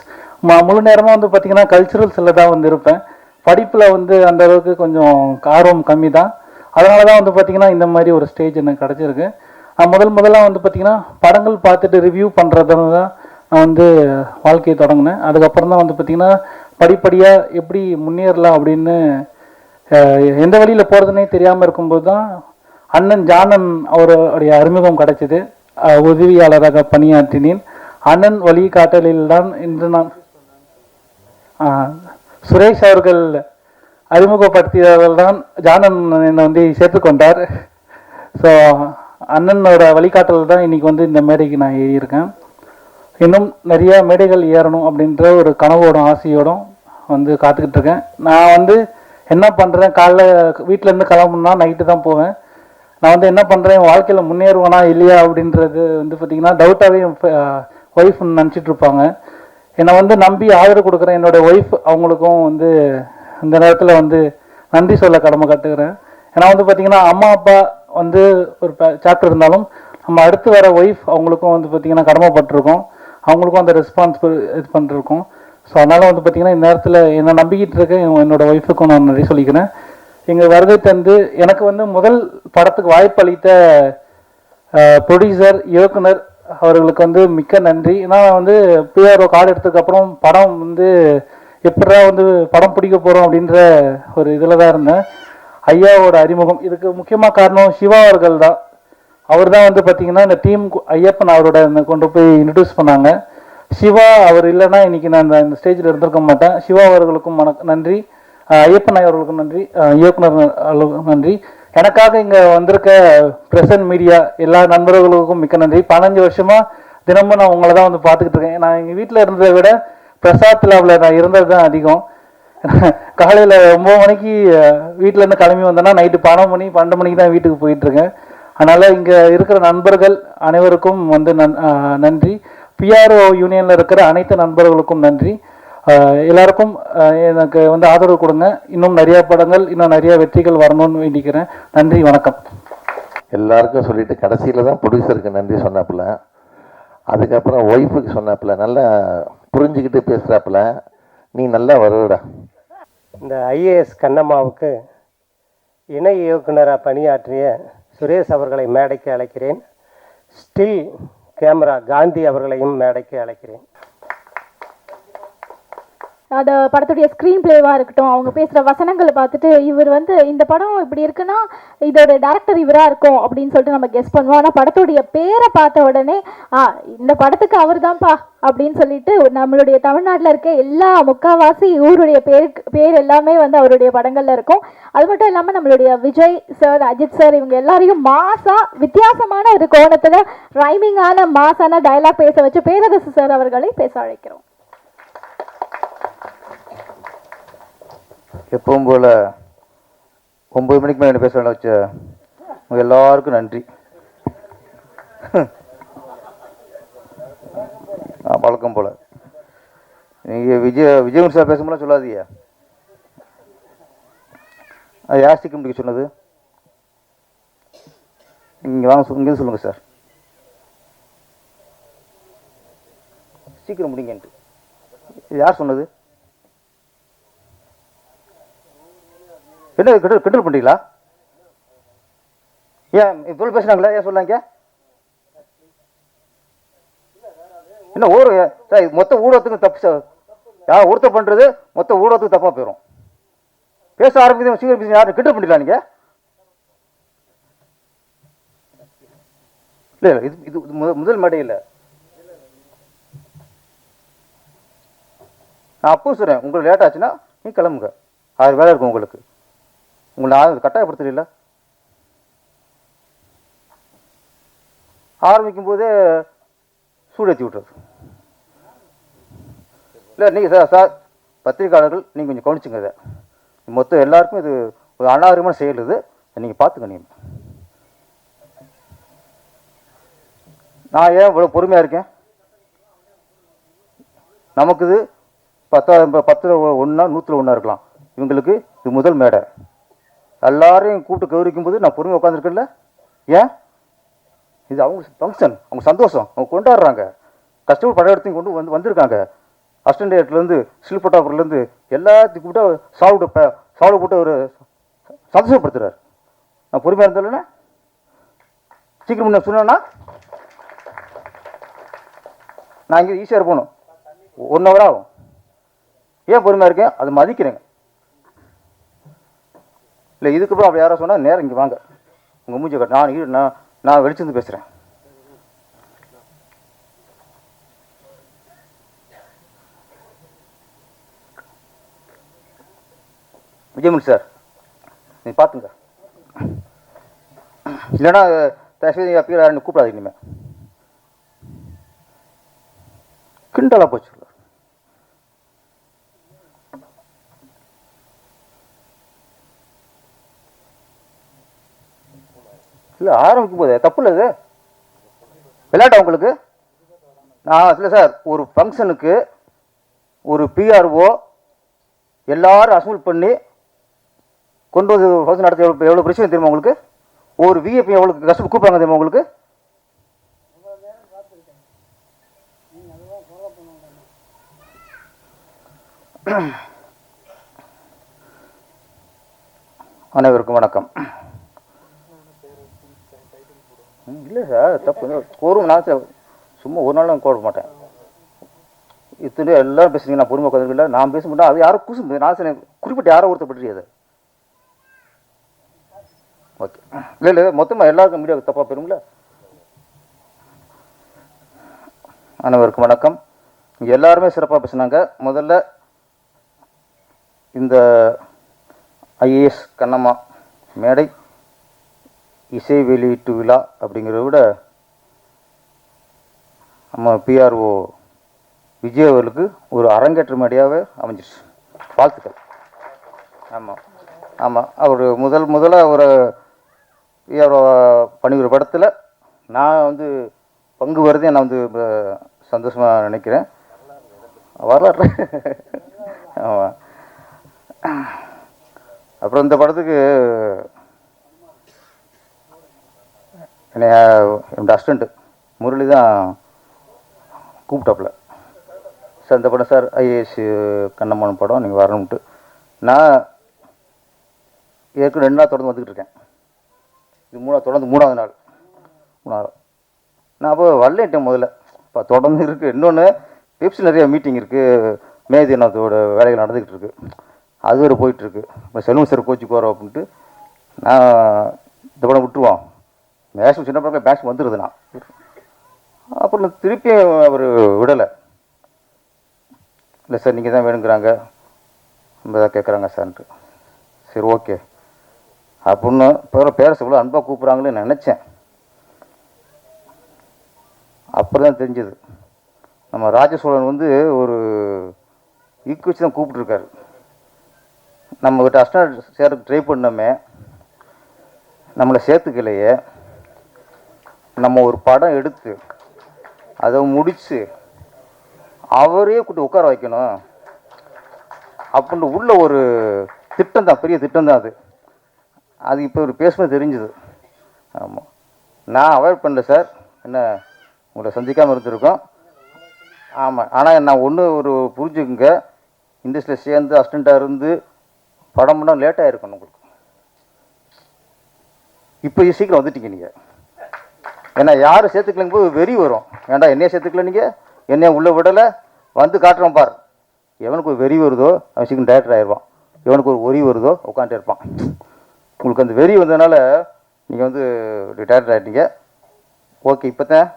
முழு நேரமாக வந்து பார்த்திங்கன்னா கல்ச்சுரல்ஸில் தான் வந்து இருப்பேன். படிப்பில் வந்து அந்த அளவுக்கு கொஞ்சம் ஆர்வம் கம்மி தான். அதனால தான் வந்து பார்த்திங்கன்னா இந்த மாதிரி ஒரு ஸ்டேஜ் எனக்கு கிடச்சிருக்கு. நான் முதலாக வந்து பார்த்திங்கன்னா படங்கள் பார்த்துட்டு ரிவ்யூ பண்ணுறதுன்னு தான் நான் வந்து வாழ்க்கையை தொடங்கினேன். அதுக்கப்புறம் தான் வந்து பார்த்திங்கன்னா படிப்படியாக எப்படி முன்னேறலாம் அப்படின்னு எந்த வழியில் போகிறதுனே தெரியாமல் இருக்கும்போது தான் அண்ணன் ஜானன் அவருடைய அறிமுகம் கிடைச்சிது. உதவியாளராக பணியாற்றினேன். அண்ணன் வழிகாட்டலில் தான் இன்று நான் சுரேஷ் அவர்கள் அறிமுகப்படுத்தியவர்கள் தான் ஜானன் என்னை வந்து சேர்த்துக்கொண்டார். ஸோ அண்ணனோட வழிகாட்டல் தான் இன்றைக்கி வந்து இந்த மேடைக்கு நான் ஏறியிருக்கேன். இன்னும் நிறைய மேடைகள் ஏறணும் அப்படின்ற ஒரு கனவோடும் ஆசையோடும் வந்து காத்துக்கிட்டு இருக்கேன். நான் வந்து என்ன பண்ணுறேன், காலைல வீட்டிலேருந்து கிளம்புனா நைட்டு தான் போவேன். நான் வந்து என்ன பண்ணுறேன், வாழ்க்கையில் முன்னேறுவேனா இல்லையா அப்படின்றது வந்து பார்த்திங்கன்னா டவுட்டாகவே என் ஒய்ஃப் நினச்சிட்ருப்பாங்க. என்னை வந்து நம்பி ஆதரவு கொடுக்குறேன் என்னோடய ஒய்ஃப், அவங்களுக்கும் வந்து இந்த நேரத்தில் வந்து நன்றி சொல்ல கடமை கட்டுக்கிறேன். ஏன்னா வந்து பார்த்திங்கன்னா அம்மா அப்பா வந்து ஒரு சாப்டர் இருந்தாலும் நம்ம அடுத்து வர ஒய்ஃப் அவங்களுக்கும் வந்து பார்த்திங்கன்னா கடமைப்பட்டிருக்கோம், அவங்களுக்கும் அந்த ரெஸ்பான்சிபிள் இது பண்ணிருக்கோம். ஸோ அதனால் வந்து பார்த்திங்கன்னா இந்த நேரத்தில் என்னை நம்பிக்கிட்டு இருக்க என்னோடய ஒய்ஃபுக்கும் நான் நன்றி சொல்லிக்கிறேன். எங்கள் வருகை தந்து எனக்கு வந்து முதல் படத்துக்கு வாய்ப்பு அளித்த ப்ரொடியூசர் இயக்குனர் அவர்களுக்கு வந்து மிக்க நன்றி. ஏன்னா வந்து PRO கார்டு எடுத்ததுக்கப்புறம் படம் வந்து எப்படா வந்து படம் பிடிக்க போகிறோம் அப்படின்ற ஒரு இதில் தான் இருந்தேன். ஐயாவோட அறிமுகம் இதுக்கு முக்கியமாக காரணம் சிவா அவர்கள் தான். அவர் தான் வந்து பார்த்திங்கன்னா இந்த டீம் ஐயப்பன் அவரோட கொண்டு போய் இன்ட்ரடியூஸ் பண்ணாங்க. சிவா அவர் இல்லைன்னா இன்றைக்கி நான் இந்த ஸ்டேஜில் இருந்திருக்க மாட்டேன். சிவா அவர்களுக்கும் நன்றி, ஐயப்பன் அவர்களுக்கும் நன்றி, இயக்குனர் நன்றி. எனக்காக இங்கே வந்திருக்க பிரசன்ட் மீடியா எல்லா நண்பர்களுக்கும் மிக்க நன்றி. 15 வருஷமாக தினமும் நான் உங்களை தான் வந்து பார்த்துக்கிட்டு இருக்கேன். நான் எங்கள் வீட்டில் இருந்ததை விட பிரசாத் லேபில் நான் இருந்தது தான் அதிகம். காலையில் 9 மணிக்கு வீட்டிலேருந்து கிளம்பி வந்தேன்னா நைட்டு 12 மணிக்கு தான் வீட்டுக்கு போயிட்டுருக்கேன். அதனால் இங்கே இருக்கிற நண்பர்கள் அனைவருக்கும் வந்து நன்றி. PRO யூனியனில் இருக்கிற அனைத்து நண்பர்களுக்கும் நன்றி. எல்லாருக்கும் எனக்கு வந்து ஆதரவு கொடுங்க. இன்னும் நிறைய படங்கள், இன்னும் நிறைய வெற்றிகள் வரணும்னு வேண்டிக்கிறேன். நன்றி, வணக்கம். எல்லாருக்கும் சொல்லிட்டு கடைசியில் தான் ப்ரொடியூசருக்கு நன்றி சொன்னாப்புல, அதுக்கப்புறம் ஒய்ஃபுக்கு சொன்னாப்புல, நல்லா புரிஞ்சுக்கிட்டு பேசுகிறாப்புல, நீ நல்லா வருவடா. இந்த IAS கண்ணம்மாவுக்கு இணை இயக்குனராக பணியாற்றிய சுரேஷ் அவர்களை மேடைக்கு அழைக்கிறேன். ஸ்டில் கேமரா காந்தி அவர்களையும் மேடைக்கு அழைக்கிறேன். அந்த படத்துடைய ஸ்க்ரீன் பிளேவாக இருக்கட்டும், அவங்க பேசுகிற வசனங்களை பார்த்துட்டு இவர் வந்து இந்த படம் இப்படி இருக்குன்னா இதோட டேரக்டர் இவராக இருக்கும் அப்படின்னு சொல்லிட்டு நம்ம கெஸ் பண்ணுவோம். ஆனால் படத்துடைய பேரை பார்த்த உடனே இந்த படத்துக்கு அவர் தான்ப்பா அப்படின்னு சொல்லிட்டு நம்மளுடைய தமிழ்நாட்டில் இருக்க எல்லா முக்கால்வாசி ஊருடைய பேர் எல்லாமே வந்து அவருடைய படங்களில் இருக்கும். அது மட்டும் இல்லாமல் நம்மளுடைய விஜய் சார், அஜித் சார், இவங்க எல்லாரையும் மாசாக வித்தியாசமான ஒரு கோணத்தில் ரைமிங்கான மாசான டயலாக் பேச வச்சு பேரரசு சார் அவர்களை பேச அழைக்கிறோம். எப்பவும் போல் 9 மணிக்கு மேலே பேச வேண்டாம் வச்ச உங்கள் எல்லாருக்கும் நன்றி. வழக்கம் போல். நீங்கள் விஜய் சார் பேசும்போது சொல்லாதீங்க. அது யார் சீக்கிரம் முடிக்க சொன்னது? இங்கே வாங்க, இங்கே சொல்லுங்கள் சார். சீக்கிரம் முடிங்கன்ட்டு இது யார் சொன்னது? என்ன கெட்டல் பண்ணுறீங்களா? ஏன் இவ்வளோ பேசுனாங்களா? ஏன் சொல்லாங்க? என்ன சார் மொத்த ஊடகத்துக்கு தப்பு சார். யார் ஒருத்தர் பண்ணுறது மொத்த ஊடகத்துக்கு தப்பாக போயிடும். பேச ஆரம்பிக்குது சீக்கிரம் பேசுங்க. யாரும் கிட்ட பண்ணிடலாம் நீங்கள்? இல்லை இல்லை, இது இது முதல் மேடை இல்லை. நான் அப்போ சொல்கிறேன், உங்களுக்கு லேட் ஆச்சுன்னா நீ கிளம்புங்க. 6 வேலை இருக்கும் உங்களுக்கு. உங்களை நான் கட்டாயப்படுத்தல. ஆரம்பிக்கும் போதே சூடேற்றி விட்டுறது. இல்லை நீங்கள் சார் பத்திரிகையாளர்கள் நீங்கள் கொஞ்சம் கவனிச்சுங்க. இதை மொத்தம் எல்லாருக்கும் இது ஒரு அநாகரிகமான செயல். இது நீங்கள் பார்த்துங்க. நீங்கள் நான் ஏன் இவ்வளோ பொறுமையாக இருக்கேன்? நமக்கு இது 10ல் 1 100ல் 1 இருக்கலாம். இவங்களுக்கு இது முதல் மேடை. எல்லாரையும் கூப்பிட்டு கௌரிக்கும் போது நான் பொறுமையாக உட்காந்துருக்கேன்ல. ஏன்? இது அவங்க ஃபங்க்ஷன், அவங்க சந்தோஷம், அவங்க கொண்டாடுறாங்க. கஷ்டப்பட்டு படம் எடுத்து கொண்டு வந்திருக்காங்க. அசிஸ்டன்ட் டைரக்டர்லேருந்து சில்பட்டாப்பர்லேருந்து எல்லாத்தையும் கூப்பிட்டு சால்வ் போட்டு ஒரு சந்தோஷப்படுத்துறாரு. நான் பொறுமையாக இருந்தேன்னா சீக்கிரம் முன்ன சொன்னேன்னா நான் இங்கே ஈஸியாக போகணும். 1 ஹவர் ஆகும். ஏன் பொறுமையாக இருக்கேன்? அது மதிக்கிறேங்க. இல்லை இதுக்கப்புறம் அப்படி யாராவது சொன்னால் நேரம் இங்கே வாங்க, உங்கள் மூஞ்சி கட்ட. நான் வெளிச்சிருந்து பேசுகிறேன். விஜயமணி சார் நீங்கள் பார்த்துங்க. இல்லைன்னா தயவுசெய்து அப்போ யாரும் கூப்பிடாதீங்க. இனிமேல் கிண்டலாக போச்சு. இல்லை ஆரம்பிக்கும் போதே தப்பு இல்லை. இது விளையாட்டா உங்களுக்கு? நான் இல்லை சார், ஒரு ஃபங்க்ஷனுக்கு ஒரு பிஆர்ஓ எல்லாரும் அசம்பிள் பண்ணி கொண்டு வந்து ஃபங்க்ஷன் நடத்த எவ்வளோ பிரச்சனை தெரியுமா உங்களுக்கு? ஒரு விஐபி எவ்வளோ கஷ்டம் கூப்பிடுவாங்க தெரியுமா உங்களுக்கு? அனைவருக்கும் வணக்கம். இல்லை சார், தப்பு கோரும். நான் சும்மா ஒரு நாள் கோட மாட்டேன். இத்தனை எல்லாரும் பேசுறீங்க, நான் பொறுமை உட்காந்துருக்கல. நான் பேச மாட்டேன். அது யாரும் குசு நான் குறிப்பிட்ட யாரோ ஒருத்தர் பற்றியது. ஓகே. இல்லை இல்லை, மொத்தமாக எல்லாருக்கும் மீடியா தப்பாக போயிருங்களா? அனைவருக்கும் வணக்கம். இங்கே எல்லாருமே சிறப்பாக பேசுனாங்க. முதல்ல இந்த ஐஏஎஸ் கண்ணம்மா மேடை இசை வெளியீட்டு விழா அப்படிங்கிறத விட நம்ம பிஆர்ஓ விஜய் அவர்களுக்கு ஒரு அரங்கேற்ற மேடையாகவே அமைஞ்சிருச்சு. வாழ்த்துக்கள். ஆமாம் ஆமாம், அவர் முதல்ல ஒரு பிஆர்ஓ பண்ணிக்கிற படத்தில் நான் வந்து பங்கு வருதே நான் வந்து சந்தோஷமாக நினைக்கிறேன். வரலாறு. ஆமாம். அப்புறம் இந்த படத்துக்கு என்னோட அசிஸ்டண்ட்டு முரளி தான் கூப்பிட்டாப்புல. சார் இந்த படம் சார் ஐஏஎஸ் கண்ணம்மான் படம், நீங்கள் வரணும்ட்டு. நான் ஏற்கனவே 2 நாள் தொடர்ந்து வந்துக்கிட்டு இருக்கேன். இது தொடர்ந்து 3வது நாள். நான் அப்போ வரலேன்ட்டேன் முதல்ல. இப்போ தொடர்ந்து இருக்குது. இன்னொன்று பெப்சி நிறைய மீட்டிங் இருக்குது, மே தினத்தோட வேலைகள் நடந்துக்கிட்டு இருக்குது. அது வேறு போயிட்டுருக்கு. இப்போ செல்வம் சார் கோச்சிக்கு வரோம் அப்படின்ட்டு நான் இந்த படம் விட்டுருவோம். மேக்ஸிமம் சின்ன படம் மேக்ஸிமம் வந்துடுது. நான் அப்புறம் திருப்பி அவர் விடலை. இல்லை சார் நீங்கள் தான் வேணுங்கிறாங்க, நம்ம தான் கேட்குறாங்க சார்ன்ட்டு. சரி ஓகே அப்படின்னு பேரஸ் இவ்வளோ அன்பாக கூப்பிட்றாங்களேன்னு நினச்சேன். அப்புறம் தான் தெரிஞ்சது நம்ம ராஜசோழன் வந்து ஒரு ஈக்குவச்சு தான் கூப்பிட்ருக்காரு. நம்மக்கிட்ட அஸ்டாண்ட் சேரக்கு ட்ரை பண்ணோமே, நம்மளை சேர்த்துக்கலையே. நம்ம ஒரு படம் எடுத்து அதை முடித்து அவரே கூட்டி உட்கார வைக்கணும் அப்படின்னு உள்ள ஒரு திட்டம் தான், பெரிய திட்டம் தான் அது. அது இப்போ ஒரு பேசும்போது தெரிஞ்சுது. ஆமாம், நான் அவாய்ட் பண்ணல சார், என்ன உங்களை சந்திக்காமல் இருந்திருக்கோம். ஆமாம், ஆனால் நான் ஒரு புரிஞ்சுக்குங்க, இண்டஸ்ட்ரியில் சேர்ந்து அசிஸ்டண்ட்டாக இருந்து படம் பண்ணால் லேட்டாக இருக்கணும் உங்களுக்கு. இப்போ சீக்கிரம் வந்துட்டீங்க நீங்கள். ஏன்னா யாரும் சேர்த்துக்கலங்க போது வெறி வரும். ஏன்டா என்னைய சேர்த்துக்கல, நீங்கள் என்னைய உள்ளே விடலை, வந்து காட்டுறோம் பார். எவனுக்கு ஒரு வெறி வருதோ அவன் சீக்கிரம் டேரக்டர் ஆயிடுவான், எவனுக்கு ஒரு ஒரி வருதோ உட்காந்துட்டு இருப்பான். உங்களுக்கு அந்த வெறி வந்ததுனால நீங்கள் டேரக்டர் ஆகிட்டீங்க. ஓகே, இப்போ தான்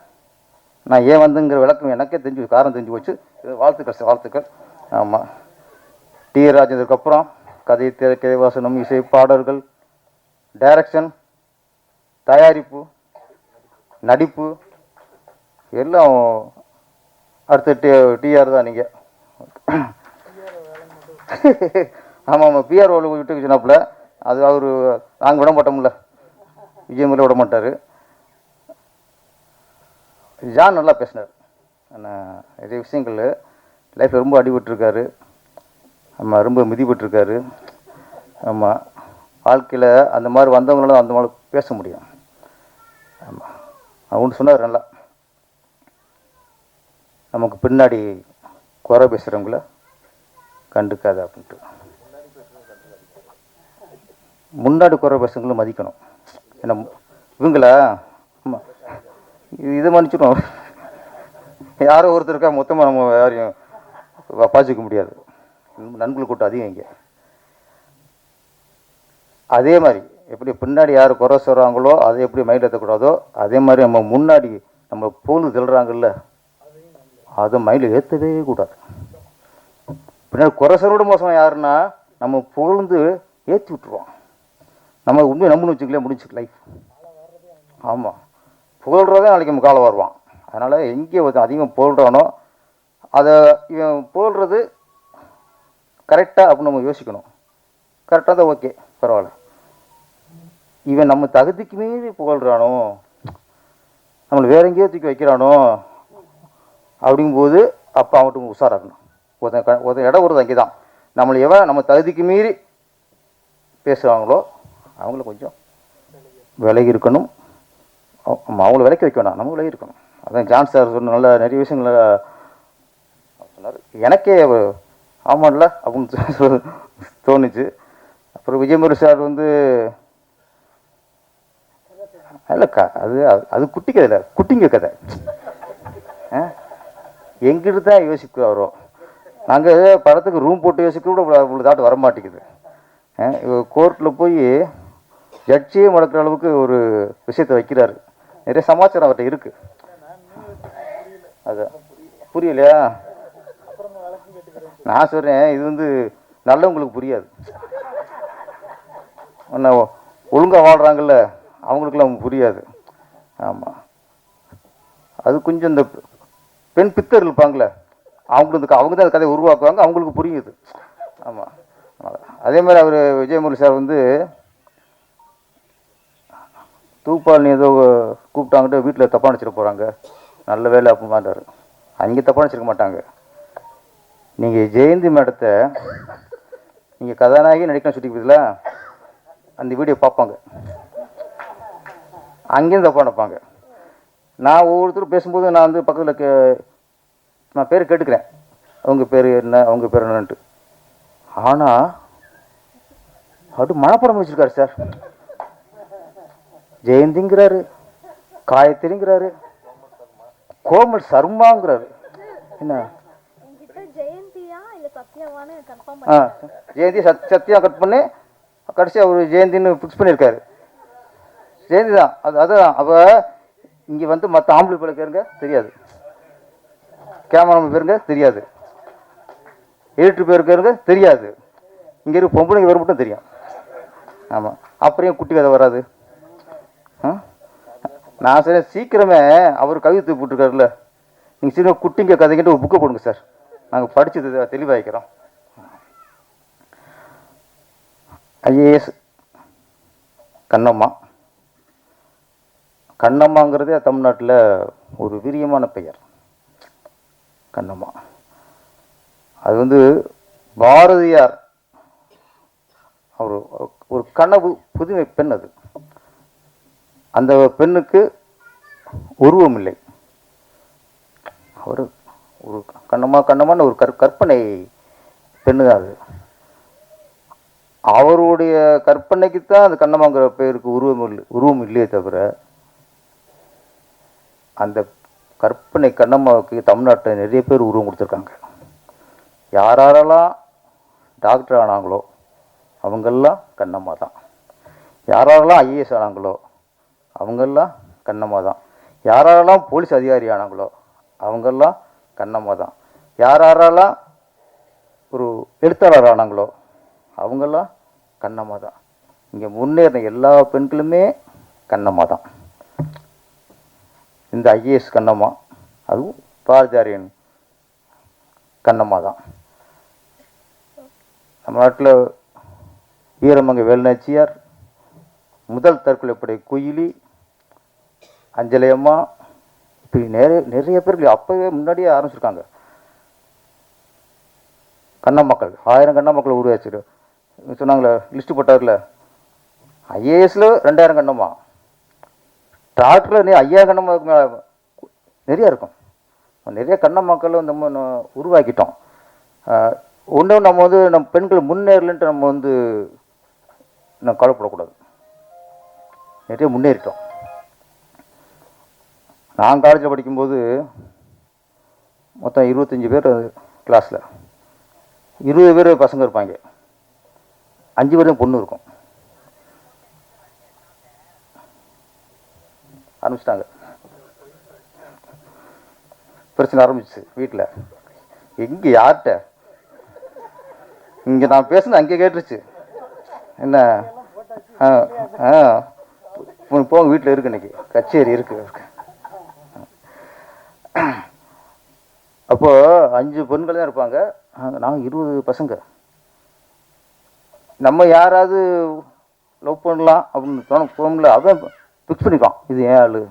நான் ஏன் வந்துங்கிற விளக்கம் எனக்கே தெரிஞ்சு, காரணம் தெரிஞ்சு போச்சு. வாழ்த்துக்கள் சார், வாழ்த்துக்கள். ஆமாம், டி.ஆர். ராஜேந்தருக்கு அப்புறம் கதை, திரைக்கதை, வசனம், இசை, பாடல்கள், டைரக்ஷன், தயாரிப்பு, நடிப்பு எல்லாம் அடுத்த டி.ஆர். தான் நீங்கள். ஆமாம் ஆமாம், பிஆர் ரோல் விட்டு சொன்னாப்புல, அது அவர் நாங்கள் விட மாட்டோம்ல, விஜயமுறை விட மாட்டார். ஜான் நல்லா பேசினார். ஆனால் நிறைய விஷயங்கள் லைஃப்பில் ரொம்ப அடிபட்டிருக்காரு. ஆமாம், ரொம்ப மிதிப்பட்டிருக்காரு. ஆமாம், வாழ்க்கையில் அந்த மாதிரி வந்தவங்களால அந்த மாதிரி பேச முடியும். ஆமாம், அவனு சொன்னார் நல்லா, நமக்கு பின்னாடி குறை பேசுகிறவங்கள கண்டுக்காத அப்படின்ட்டு. முன்னாடி குறை பேசுகிறவங்களும் மதிக்கணும். ஏன்னா இவங்களா ஆமாம், இதை மன்னிச்சிடும். யாரோ ஒருத்தருக்கா மொத்தமாக நம்ம யாரையும் பாய்ச்சிக்க முடியாது. நண்பர்கள் கூட்டம் அதிகம் இங்கே. அதே மாதிரி எப்படி பின்னாடி யார் குறை சொல்கிறாங்களோ அதை எப்படி மைண்ட் ஏற்றக்கூடாதோ, அதே மாதிரி நம்ம முன்னாடி நம்ம போல் தில்றாங்கல்ல, அதை மைண்டில் ஏற்றவே கூடாது. பின்னாடி குறை சொல்ல மோசம் யாருன்னா நம்ம புகழ்ந்து ஏற்றி விட்டுருவோம். நம்ம உண்மையை நம்புன்னு வச்சுக்கல, முடிச்சுக்க லைஃப். ஆமாம், புகழ்கிறதே நாளைக்கு நம்ம காலம் வருவான். அதனால் எங்கே அதிகமாக புகழ்கிறானோ அதை இவன் புகழ்கிறது கரெக்டாக அப்படின்னு நம்ம யோசிக்கணும். கரெக்டாக தான், ஓகே பரவாயில்ல. இவன் நம்ம தகுதிக்கு மீறி புகழ்கிறானோ, நம்மளை வேற எங்கேயோ தூக்கி வைக்கிறானோ அப்படிங்கும்போது அப்போ அவன்கிட்ட உஷாராக இருக்கணும். ஒருத்தன் இடம் வருது அங்கே தான். நம்மளை எவன் நம்ம தகுதிக்கு மீறி பேசுவாங்களோ அவங்கள கொஞ்சம் விலகி இருக்கணும். அவங்கள விலக்கி வைக்க வேணாம், நம்ம விலகி இருக்கணும். அதான் ஜான் சார் சொன்ன நல்ல நிறைய விஷயங்கள சொன்னார். எனக்கே ஆமாம்ல அப்படின்னு தோணுச்சு. அப்புறம் விஜயமுரு சார் இல்லைக்கா, அது குட்டி கதை இல்லை, குட்டிங்க கதை. எங்கிட்ட தான் யோசிக்கிறோம். நாங்கள் படத்துக்கு ரூம் போட்டு யோசிக்க கூட இவ்வளோ தாட்டு வரமாட்டேங்குது. கோர்ட்டில் போய் ஜட்ஜியே முடக்கிற அளவுக்கு ஒரு விஷயத்தை வைக்கிறாரு. நிறைய சமாச்சாரம் அவர்கிட்ட இருக்கு. அது புரியலையா? நான் சொல்கிறேன், இது நல்லவங்களுக்கு புரியாது. ஒழுங்காக வாழ்கிறாங்கல்ல அவங்களுக்குலாம் புரியாது. ஆமாம், அது கொஞ்சம் இந்த பெண் பித்தர் இருப்பாங்களே அவங்களுக்கு அவங்க தான் அந்த கதையை உருவாக்குவாங்க, அவங்களுக்கு புரியுது. ஆமாம், அதே மாதிரி அவர் விஜயமுரளி சார் தூப்பால் ஏதோ கூப்பிட்டாங்கிட்ட வீட்டில் தப்பாக நினச்சிட்டு போகிறாங்க, நல்ல வேலை அப்படின்னு மாட்டார். அங்கே தப்பாக நினச்சிருக்க மாட்டாங்க. நீங்கள் ஜெயந்தி மேடத்தை நீங்கள் கதாநாயகி நடிக்கலாம் சுட்டிக்கிறதுல அந்த வீடியோ பார்ப்பாங்க, அங்கேயும் தப்பாக நினைப்பாங்க. நான் ஒவ்வொருத்தரும் பேசும்போது நான் பக்கத்தில் நான் பேர் கேட்டுக்கிறேன், அவங்க பேர் என்ன அவங்க பேர் என்னன்ட்டு. ஆனால் அப்படி மனப்படம் வச்சுருக்காரு சார். ஜெயந்திங்கிறாரு, காயத்ரிங்கிறாரு, கோமல் சர்மாங்கிறாரு. என்ன ஜெயந்தி சத்தியம் கட் பண்ணி கடைசி அவர் ஜெயந்தின்னு ஃபிக்ஸ் பண்ணியிருக்காரு. ஜெயந்தி தான் அதுதான். அப்போ இங்கே மற்ற ஆம்பளை பிள்ளை பேருங்க தெரியாது, கேமராமேன் பேருங்க தெரியாது, எடிட்டர் பேருங்க தெரியாது, இங்கே இருக்க பொம்பளைங்க பேர் மட்டும் தெரியும். ஆமாம், அப்புறம் குட்டி கதை வராது. நான் சரி சீக்கிரமே அவர் கவிதை போட்டிருக்காருல்ல, நீங்கள் சீக்கிரம் குட்டிங்க கதைக்கிட்ட ஒரு புக்கை கொடுங்க சார், நாங்கள் படித்து தெளிவாகிக்கிறோம். ஐஏஎஸ் கண்ணம்மா. கண்ணம்மாங்கிறதே தமிழ்நாட்டில் ஒரு வீரியமான பெயர். கண்ணம்மா அது வந்து பாரதியார் அவர் ஒரு கனவு புதுமை பெண். அது அந்த பெண்ணுக்கு உருவம் இல்லை. அவர் ஒரு கண்ணமான ஒரு கற்பனை பெண்ணு தான் அது. அவருடைய கற்பனைக்கு தான் அந்த கண்ணம்மாங்கிற பேருக்கு உருவம் இல்லையே தவிர அந்த கற்பனை கண்ணம்மாவுக்கு தமிழ்நாட்டில் நிறைய பேர் உருவம் கொடுத்துருக்காங்க. யாரெல்லாம் டாக்டர் ஆனாங்களோ அவங்கெல்லாம் கண்ணம்மா தான். யாரெல்லாம் ஐஏஎஸ் ஆனாங்களோ அவங்கெல்லாம் கண்ணம்மா தான். யாரெல்லாம் போலீஸ் அதிகாரி ஆனாங்களோ அவங்கெல்லாம் கண்ணம்மா தான். யாரெல்லாம் ஒரு எழுத்தாளர் ஆனாங்களோ அவங்கெல்லாம் கண்ணம்மா தான். இங்கே முன்னேறின எல்லா பெண்களுமே கண்ணம்மா தான். இந்த ஐஏஎஸ் கண்ணம்மா, அதுவும் பாரதியாரின் கண்ணம்மா தான். நம்ம நாட்டில் வீரமங்கை வேலுநாச்சியார், முதல் தற்கொலைப்படை குயிலி, அஞ்சலி அம்மா, இப்படி நிறைய பேர்கள் அப்போவே முன்னாடியே ஆரம்பிச்சிருக்காங்க. கண்ணம்மாக்கள் 1000 கண்ணம்மாக்கள் உருவாச்சு. சொன்னாங்களே லிஸ்ட்டு போட்டார்ல, ஐஏஎஸில் 2000 கண்ணம்மா, டாக்டரில் 5000 கண்ணம்மாவுக்கு மேலே நிறையா இருக்கும். நிறைய கண்ணம்மாக்கள் நம்ம உருவாக்கிட்டோம். ஒன்றும் நம்ம வந்து நம்ம பெண்கள் முன்னேறலன்ட்டு நம்ம வந்து நம்ம கவலைப்படக்கூடாது. நிறைய முன்னேறிட்டோம். நான் காலேஜில் படிக்கும்போது மொத்தம் 25 பேர் கிளாஸில், 20 பேர் பசங்க இருப்பாங்க, 5 பேரும் பொண்ணு இருக்கும். ஆரம்பிச்சிட்டாங்க, பிரச்சனை ஆரம்பிச்சு வீட்டில். எங்கே யார்கிட்ட இங்கே நான் பேசுனேன் அங்கே கேட்டுருச்சு. என்ன போங்க வீட்டில் இருக்கு, இன்னைக்கு கச்சேரி இருக்கு. அப்போ 5 பெண்கள் தான் இருப்பாங்க, நாங்கள் 20 பசங்க. நம்ம யாராவது லவ் பண்ணலாம் அப்படின்னு தோணும்ல, அவன் ஃபிக்ஸ் பண்ணிப்பான், இது ஏன் ஆளு.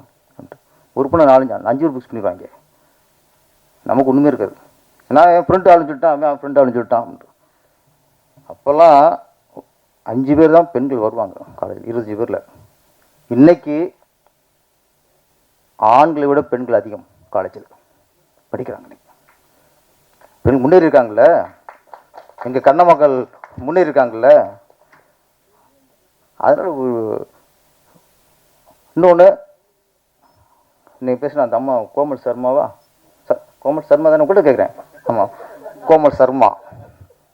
ஒரு பொண்ணு 4-5 பேர் ஃபிக்ஸ் பண்ணிப்பாங்க. நமக்கு ஒன்றுமே இருக்காது. நான் என் ஃப்ரெண்டு ஆளுன்னு சொல்லிட்டான், அவன் ஃப்ரெண்டு ஆளுன்னு சொல்லிட்டான். அப்போல்லாம் 5 பேர் தான் பெண்கள் வருவாங்க காலேஜில் 25 பேரில். இன்னைக்கு ஆண்களை விட பெண்கள் அதிகம் காலேஜில் படிக்கிறாங்க. பெண் முன்னேறி இருக்காங்கல்ல, எங்கள் கண்ணம்மாக்கள் முன்னேறி இருக்காங்கல்ல. அதனால் இன்னொன்று, இன்னைக்கு பேசுனா அந்த அம்மா கோமல் சர்மாவா, கோமல் சர்மா தானே கூட கேட்குறேன். ஆமாம், கோமல் சர்மா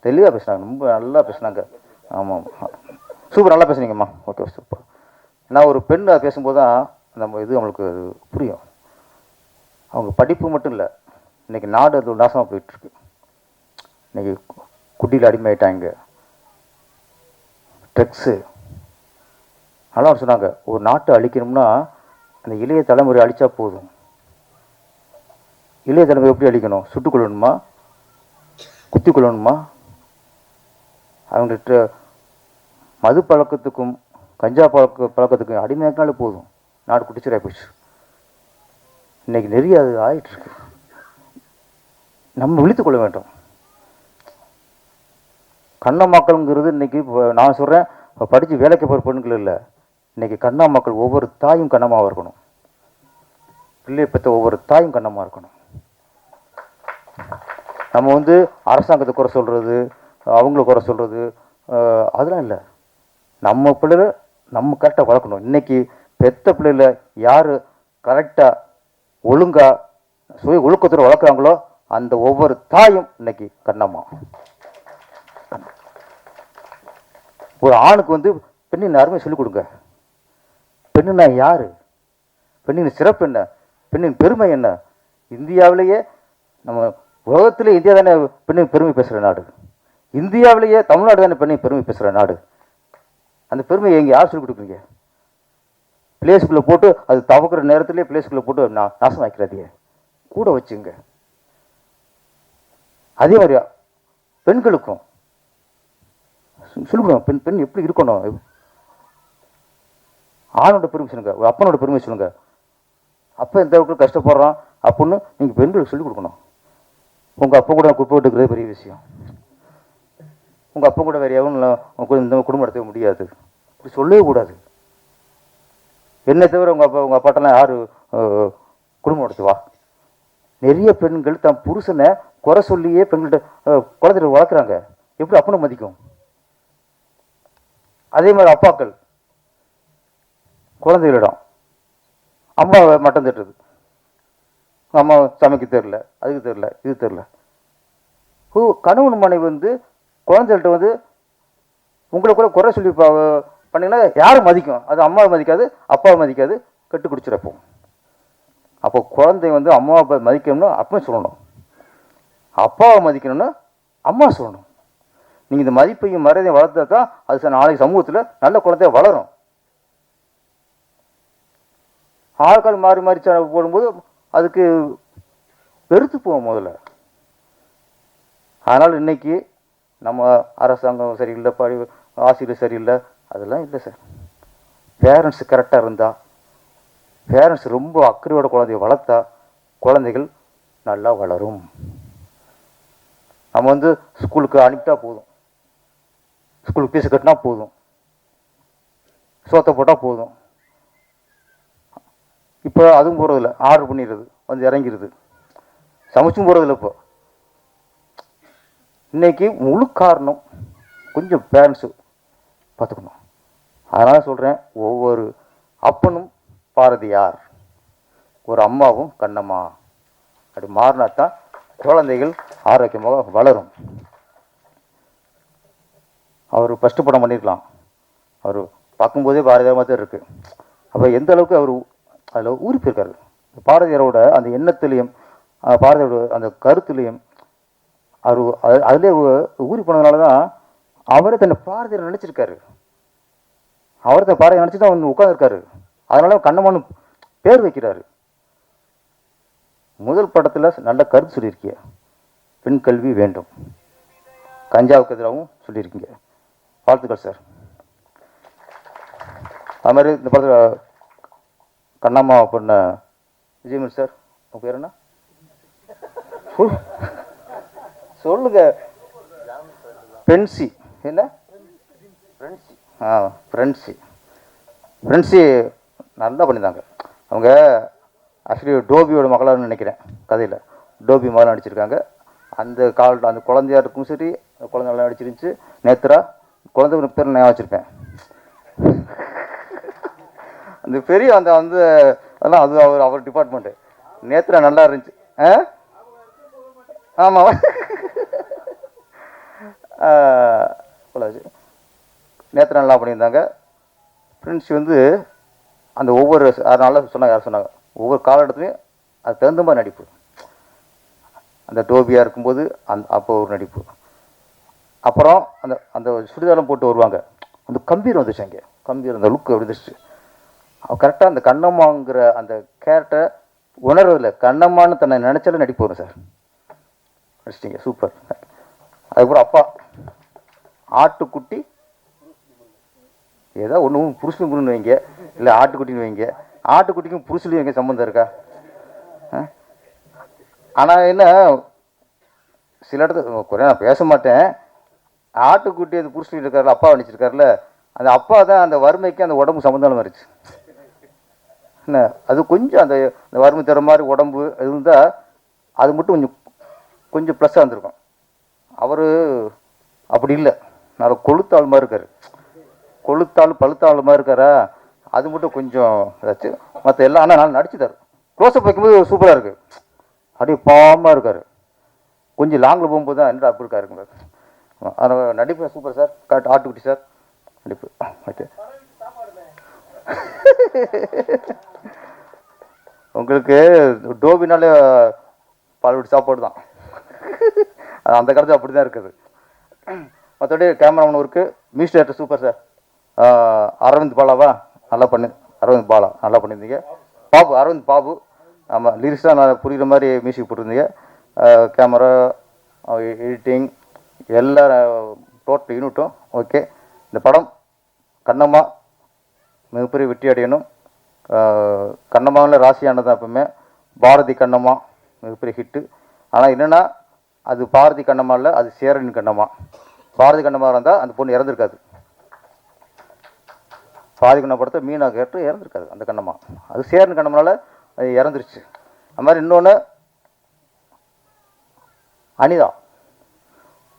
தெளிவாக பேசுனாங்க, ரொம்ப நல்லா பேசுனாங்க. ஆமாம், சூப்பர், நல்லா பேசுனீங்கம்மா. Okay, super. நான் ஒரு பெண் பேசும்போது தான் நம்ம இது நம்மளுக்கு புரியும். அவங்க படிப்பு மட்டும் இல்லை, இன்றைக்கி நாடு அது நாசமாக போயிட்டுருக்கு. இன்றைக்கி குட்டியில் அடிமையாயிட்டாங்க, ட்ரக்ஸு. நல்லா சொன்னாங்க, ஒரு நாட்டை அழிக்கணும்னா அந்த இளைய தலைமுறை அழித்தா போதும். இளைய தலைமுறை எப்படி அழிக்கணும்? சுட்டுக் கொள்ளணுமா, குத்தி கொள்ளணுமா? அவங்கள்ட்ட மது பழக்கத்துக்கும் கஞ்சா பழக்கத்துக்கும் அடிமையாக்கினாலே போதும், நாடு குட்டிச்சராக போச்சு. இன்னைக்கு நிறைய அது ஆயிட்டுருக்கு. நம்ம விழித்து கொள்ள வேண்டும். கண்ணம்மாக்கள்ங்கிறது இன்னைக்கு நான் சொல்கிறேன், படித்து வேலைக்கு போகிற பெண்கள் இல்லை, இன்னைக்கு கண்ணம்மாக்கள் ஒவ்வொரு தாயும் கண்ணம்மாவாக இருக்கணும். பிள்ளையை பெற்ற ஒவ்வொரு தாயும் கண்ணம்மா இருக்கணும். நம்ம வந்து அரசாங்கத்தை குறை சொல்கிறது, அவங்கள குறை சொல்கிறது, அதெல்லாம் இல்லை. நம்ம பிள்ளைகளை நம்ம கரெக்டாக வளர்க்கணும். இன்றைக்கி பெற்ற பிள்ளைகளை யார் கரெக்டாக ஒழுங்காக ஒழுக்கத்தோடு வளர்க்குறாங்களோ அந்த ஒவ்வொரு தாயும் இன்னைக்கு கண்ணம்மா. ஒரு ஆணுக்கு வந்து பெண்ணின் அருமை சொல்லிக் கொடுங்க. பெண்ணுன்னா யார், பெண்ணின் சிறப்பு என்ன, பெண்ணின் பெருமை என்ன. இந்தியாவிலேயே நம்ம உலகத்திலே இந்தியா தானே பெண்ணின் பெருமை பேசுகிற நாடு. இந்தியாவிலேயே தமிழ்நாடு தானே பெண்ணின் பெருமை பேசுகிற நாடு. அந்த பெருமையை எங்கே யார் சொல்லிக் கொடுக்குறீங்க? பிளேஸ்குள்ளே போட்டு அது தவக்குற நேரத்துலேயே பிளேஸ்குள்ளே போட்டு நாசமாக்கிறதையே கூட வச்சுங்க. அதே மாதிரி பெண்களுக்கும் சொல்லிக் கொடுங்க, பெண் பெண் எப்படி இருக்கணும். ஆணோட பெருமை சொல்லுங்க, அப்பனோட பெருமை சொல்லுங்க. அப்போ எந்த அளவுக்கு கஷ்டப்படுறான் அப்படின்னு நீங்கள் பெண்களுக்கு சொல்லிக் கொடுக்கணும். உங்கள் அப்பா கூட குப்பை விட்டுக்கிறது பெரிய விஷயம். உங்கள் அப்பா கூட வேறு எவனும் இந்த குடும்பம் நடத்த முடியாது, இப்படி சொல்லவே கூடாது. என்னை தவிர உங்கள் அப்பாட்டெல்லாம் யார் குடும்பம் நடத்துவா? நிறைய பெண்கள் தன் புருஷனை குறை சொல்லியே பெண்கள்கிட்ட குழந்தைகள் வளர்க்குறாங்க. எப்படி அப்பனை மதிக்கும்? அதே மாதிரி அப்பாக்கள் குழந்தைகளிடம் அம்மா மட்டம் தட்டுறது, அம்மா சமைக்க தெரில, அதுக்கு தெரில, இது தெரில. கணவன் மனைவி குழந்தைகள்கிட்ட உங்களை கூட குறை சொல்லி பண்ணிங்கன்னா யாரும் மதிக்கும்? அது அம்மாவை மதிக்காது, அப்பாவை மதிக்காது, கெட்டு குடிச்சிடப்போம். அப்போ குழந்தை அம்மாவை மதிக்கணும்னு அப்பா சொல்லணும், அப்பாவை மதிக்கணும்னு அம்மா சொல்லணும். நீங்கள் இந்த மதிப்பையும் மரியாதையும் வளர்த்தா தான் அது நாளைக்கு சமூகத்தில் நல்ல குழந்தைய வளரும். ஆட்கள் மாறி மாறி போடும்போது அதுக்கு வெறுத்து போகும் முதல்ல. அதனால் இன்னைக்கு நம்ம அரசாங்கம் சரியில்லை, ஆசிரியர் சரியில்லை, அதெல்லாம் இல்லை சார். பேரண்ட்ஸ் கரெக்டாக இருந்தால், பேரண்ட்ஸ் ரொம்ப அக்கறையோட குழந்தைய வளர்த்தா குழந்தைகள் நல்லா வளரும். நம்ம ஸ்கூலுக்கு அனுப்பிட்டா போதும், ஸ்கூலுக்கு ஃபீஸ் கட்டினா போதும், சோத்தை போட்டால் போதும். இப்போ அதுவும் போகிறதில்ல, ஆர்டர் பண்ணிடுறது, இறங்கிடுது, சமைச்சும் போகிறதில்ல. இப்போ இன்னைக்கு முழு காரணம் கொஞ்சம் பேரண்ட்ஸு பார்த்துக்கணும். அதனால் சொல்கிறேன், ஒவ்வொரு அப்பனும் பாரதியார், ஒரு அம்மாவும் கண்ணம்மா, அப்படி மாறினா தான் குழந்தைகள் ஆரோக்கியமாக வளரும். அவர் ஃபஸ்ட்டு படம் பண்ணியிருக்கலாம், அவர் பார்க்கும்போதே பாரதியாரமாக தான் இருக்குது. அப்போ எந்த அளவுக்கு அவர் அதில் ஊறி போயிருக்காரு. பாரதியாரோட அந்த எண்ணத்துலேயும் பாரதியாரோட அந்த கருத்துலேயும் அவர் அதிலே ஊறி போனதுனால தான் அவரே தன்னை பாரதியார் நினச்சிருக்காரு. அவர் தான் பாரதியார் நினச்சி தான் உட்காந்துருக்காரு. அதனால கண்ணம்மான்னு பேர் வைக்கிறாரு. முதல் படத்தில் நல்ல கருத்து சொல்லியிருக்கீங்க, பெண் கல்வி வேண்டும், கஞ்சாவுக்கு எதிராகவும் சொல்லியிருக்கீங்க, வாழ்த்துக்கள் சார். அது மாதிரி இந்த படத்தில் கண்ணம்மா பண்ண விஜயமன் சார், உங்கள் பேர் என்ன சொல்லுங்க? பென்சி என்ன? ஃப்ரெண்ட்ஸி நல்லா பண்ணியிருந்தாங்க. அவங்க ஆக்சுவலி டோபியோட மகளான்னு நினைக்கிறேன், கதையில் டோபி மகளாக நடிச்சிருக்காங்க. அந்த அந்த குழந்தையா இருக்கும் சரி, குழந்தை நல்லா நடிச்சிருந்துச்சு. நேத்ரா குழந்தை பேர் நான் வச்சுருப்பேன், அந்த பெரிய அதெல்லாம் அது அவர் டிபார்ட்மெண்ட்டு. நேத்ரா நல்லா இருந்துச்சு. ஆமாம், நேத்ரா நல்லா பண்ணியிருந்தாங்க. ஃப்ரெண்ட்ஸ் அந்த ஒவ்வொரு அதனால சொன்னாங்க, யார் சொன்னாங்க, ஒவ்வொரு காலகட்டத்துலையும் அது தகுந்த மாதிரி நடிப்பு. அந்த டோபியாக இருக்கும்போது அப்போ ஒரு நடிப்பு. அப்புறம் அந்த சுடிதாரம் போட்டு வருவாங்க, அந்த கம்பீரம் வந்துச்சு, அங்கே கம்பீரம், அந்த லுக் அப்படி வந்துச்சு. கரெக்டாக அந்த கண்ணம்மாங்கிற அந்த கேரக்டரை உணர்வதில்லை, கண்ணம்மான்னு தன்னை நினச்சாலும் நடிப்பு வரும் சார். நடிச்சிட்டிங்க, சூப்பர். அதுக்கப்புறம் அப்பா ஆட்டுக்குட்டி ஏதோ ஒன்று புருஷன் குருன்னு வைங்க, இல்லை ஆட்டுக்குட்டின்னு வைங்க. ஆட்டுக்குட்டிக்கும் புருஷன்லையும் எங்கே சம்மந்தம் இருக்கா? ஆனால் என்ன, சில இடத்துல குறைய நான் பேச மாட்டேன். ஆட்டுக்குட்டி அது புருஷன் இருக்காருல்ல, அப்பா நினச்சிருக்காருல்ல, அந்த அப்பா தான் அந்த வறுமைக்கு அந்த உடம்பு சம்மந்தம் இருந்துச்சு. என்ன அது கொஞ்சம் அந்த வறுமை தர மாதிரி உடம்பு இருந்தால் அது மட்டும் கொஞ்சம் ப்ளஸ்ஸாக இருந்திருக்கும். அவர் அப்படி இல்லை, நல்லா கொளுத்தாள் மாதிரி இருக்கார், பழுத்தாள் மாதிரி இருக்காரா, அது மட்டும் கொஞ்சம் ஏதாச்சும். மற்ற எல்லாம் ஆனால் நல்லா நடிச்சுட்டார். க்ளோஸ்அப் வைக்கும்போது சூப்பராக இருக்குது, அப்படியே பாவமாக இருக்கார். கொஞ்சம் லாங்கில் போகும்போது தான் என்ன அப்படி இருக்காருங்க. அதனால் நடிப்பு சூப்பர் சார். ஆட்டுக்குட்டி சார் நடிப்பு ஓகே. உங்களுக்கு டோபினாலே பால்வடி சாப்பாடு தான், அந்த காலத்தில் அப்படி தான் இருக்குது. மற்றபடி cameraman work, music director super sir. Aravind பாலாவா நல்லா அரவிந்த் பாலா நல்லா பண்ணியிருந்தீங்க. அரவிந்த் பாபு, ஆமாம், லிரிக்ஸாக நல்லா புரிகிற மாதிரி மியூசிக் போட்டிருந்தீங்க. கேமரா, எடிட்டிங், எல்லா டோட்டல் யூனிட்டும் ஓகே. இந்த படம் கண்ணம்மா மிகப்பெரிய வெற்றி அடையணும். கண்ணம்மாவில் ராசியானது தான் எப்பவுமே. பாரதி கண்ணம்மா மிகப்பெரிய ஹிட்டு. ஆனால் என்னென்னா அது பாரதி கண்ணம்மா இல்லை, அது சேரன் கண்ணம்மா. பாரதி கண்ணம்மா இருந்தால் அந்த பொண்ணு இறந்துருக்காது. பாரதி கண்ணம்மா படத்தை மீனா கேட்டு இறந்துருக்காது அந்த கண்ணம்மா. அது சேரன் கண்ணம்மானால அது இறந்துருச்சு. அது மாதிரி இன்னொன்று அனிதா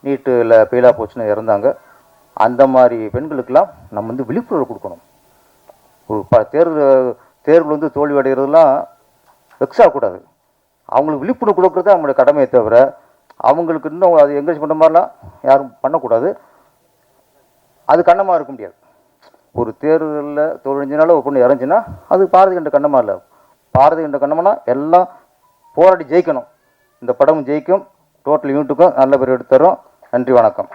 நீட்டில் ஃபெயிலாக போச்சுன்னு இறந்தாங்க. அந்த மாதிரி பெண்களுக்கெல்லாம் நம்ம வந்து விழிப்புணர்வு கொடுக்கணும். ஒரு தேர்வில் வந்து தோல்வி அடைகிறதுலாம் வெக்ஸ் ஆகக்கூடாது. அவங்களுக்கு விழிப்புணர்வு கொடுக்குறது அவங்களோட கடமையை தவிர அவங்களுக்கு இன்னும் அது என்கரேஜ் பண்ணுற மாதிரிலாம் யாரும் பண்ணக்கூடாது. அது கண்ணமாக இருக்க முடியாது. ஒரு தேர்தலில் தோல்விஞ்சனால ஒரு பொண்ணு இறஞ்சுன்னா அது பாரதி கண்ட கண்ணமா இல்லை. பாரதி கண்ட கண்ணம்னா எல்லாம் போராடி ஜெயிக்கணும். இந்த படமும் ஜெயிக்கும். டோட்டல் யூனிட்டுக்கும் நல்ல பேர் எடுத்து தரோம். நன்றி, வணக்கம்.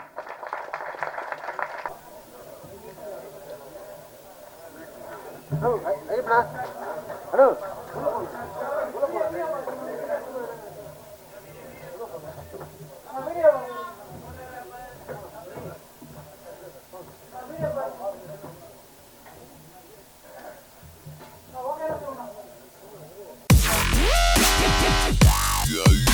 Yeah.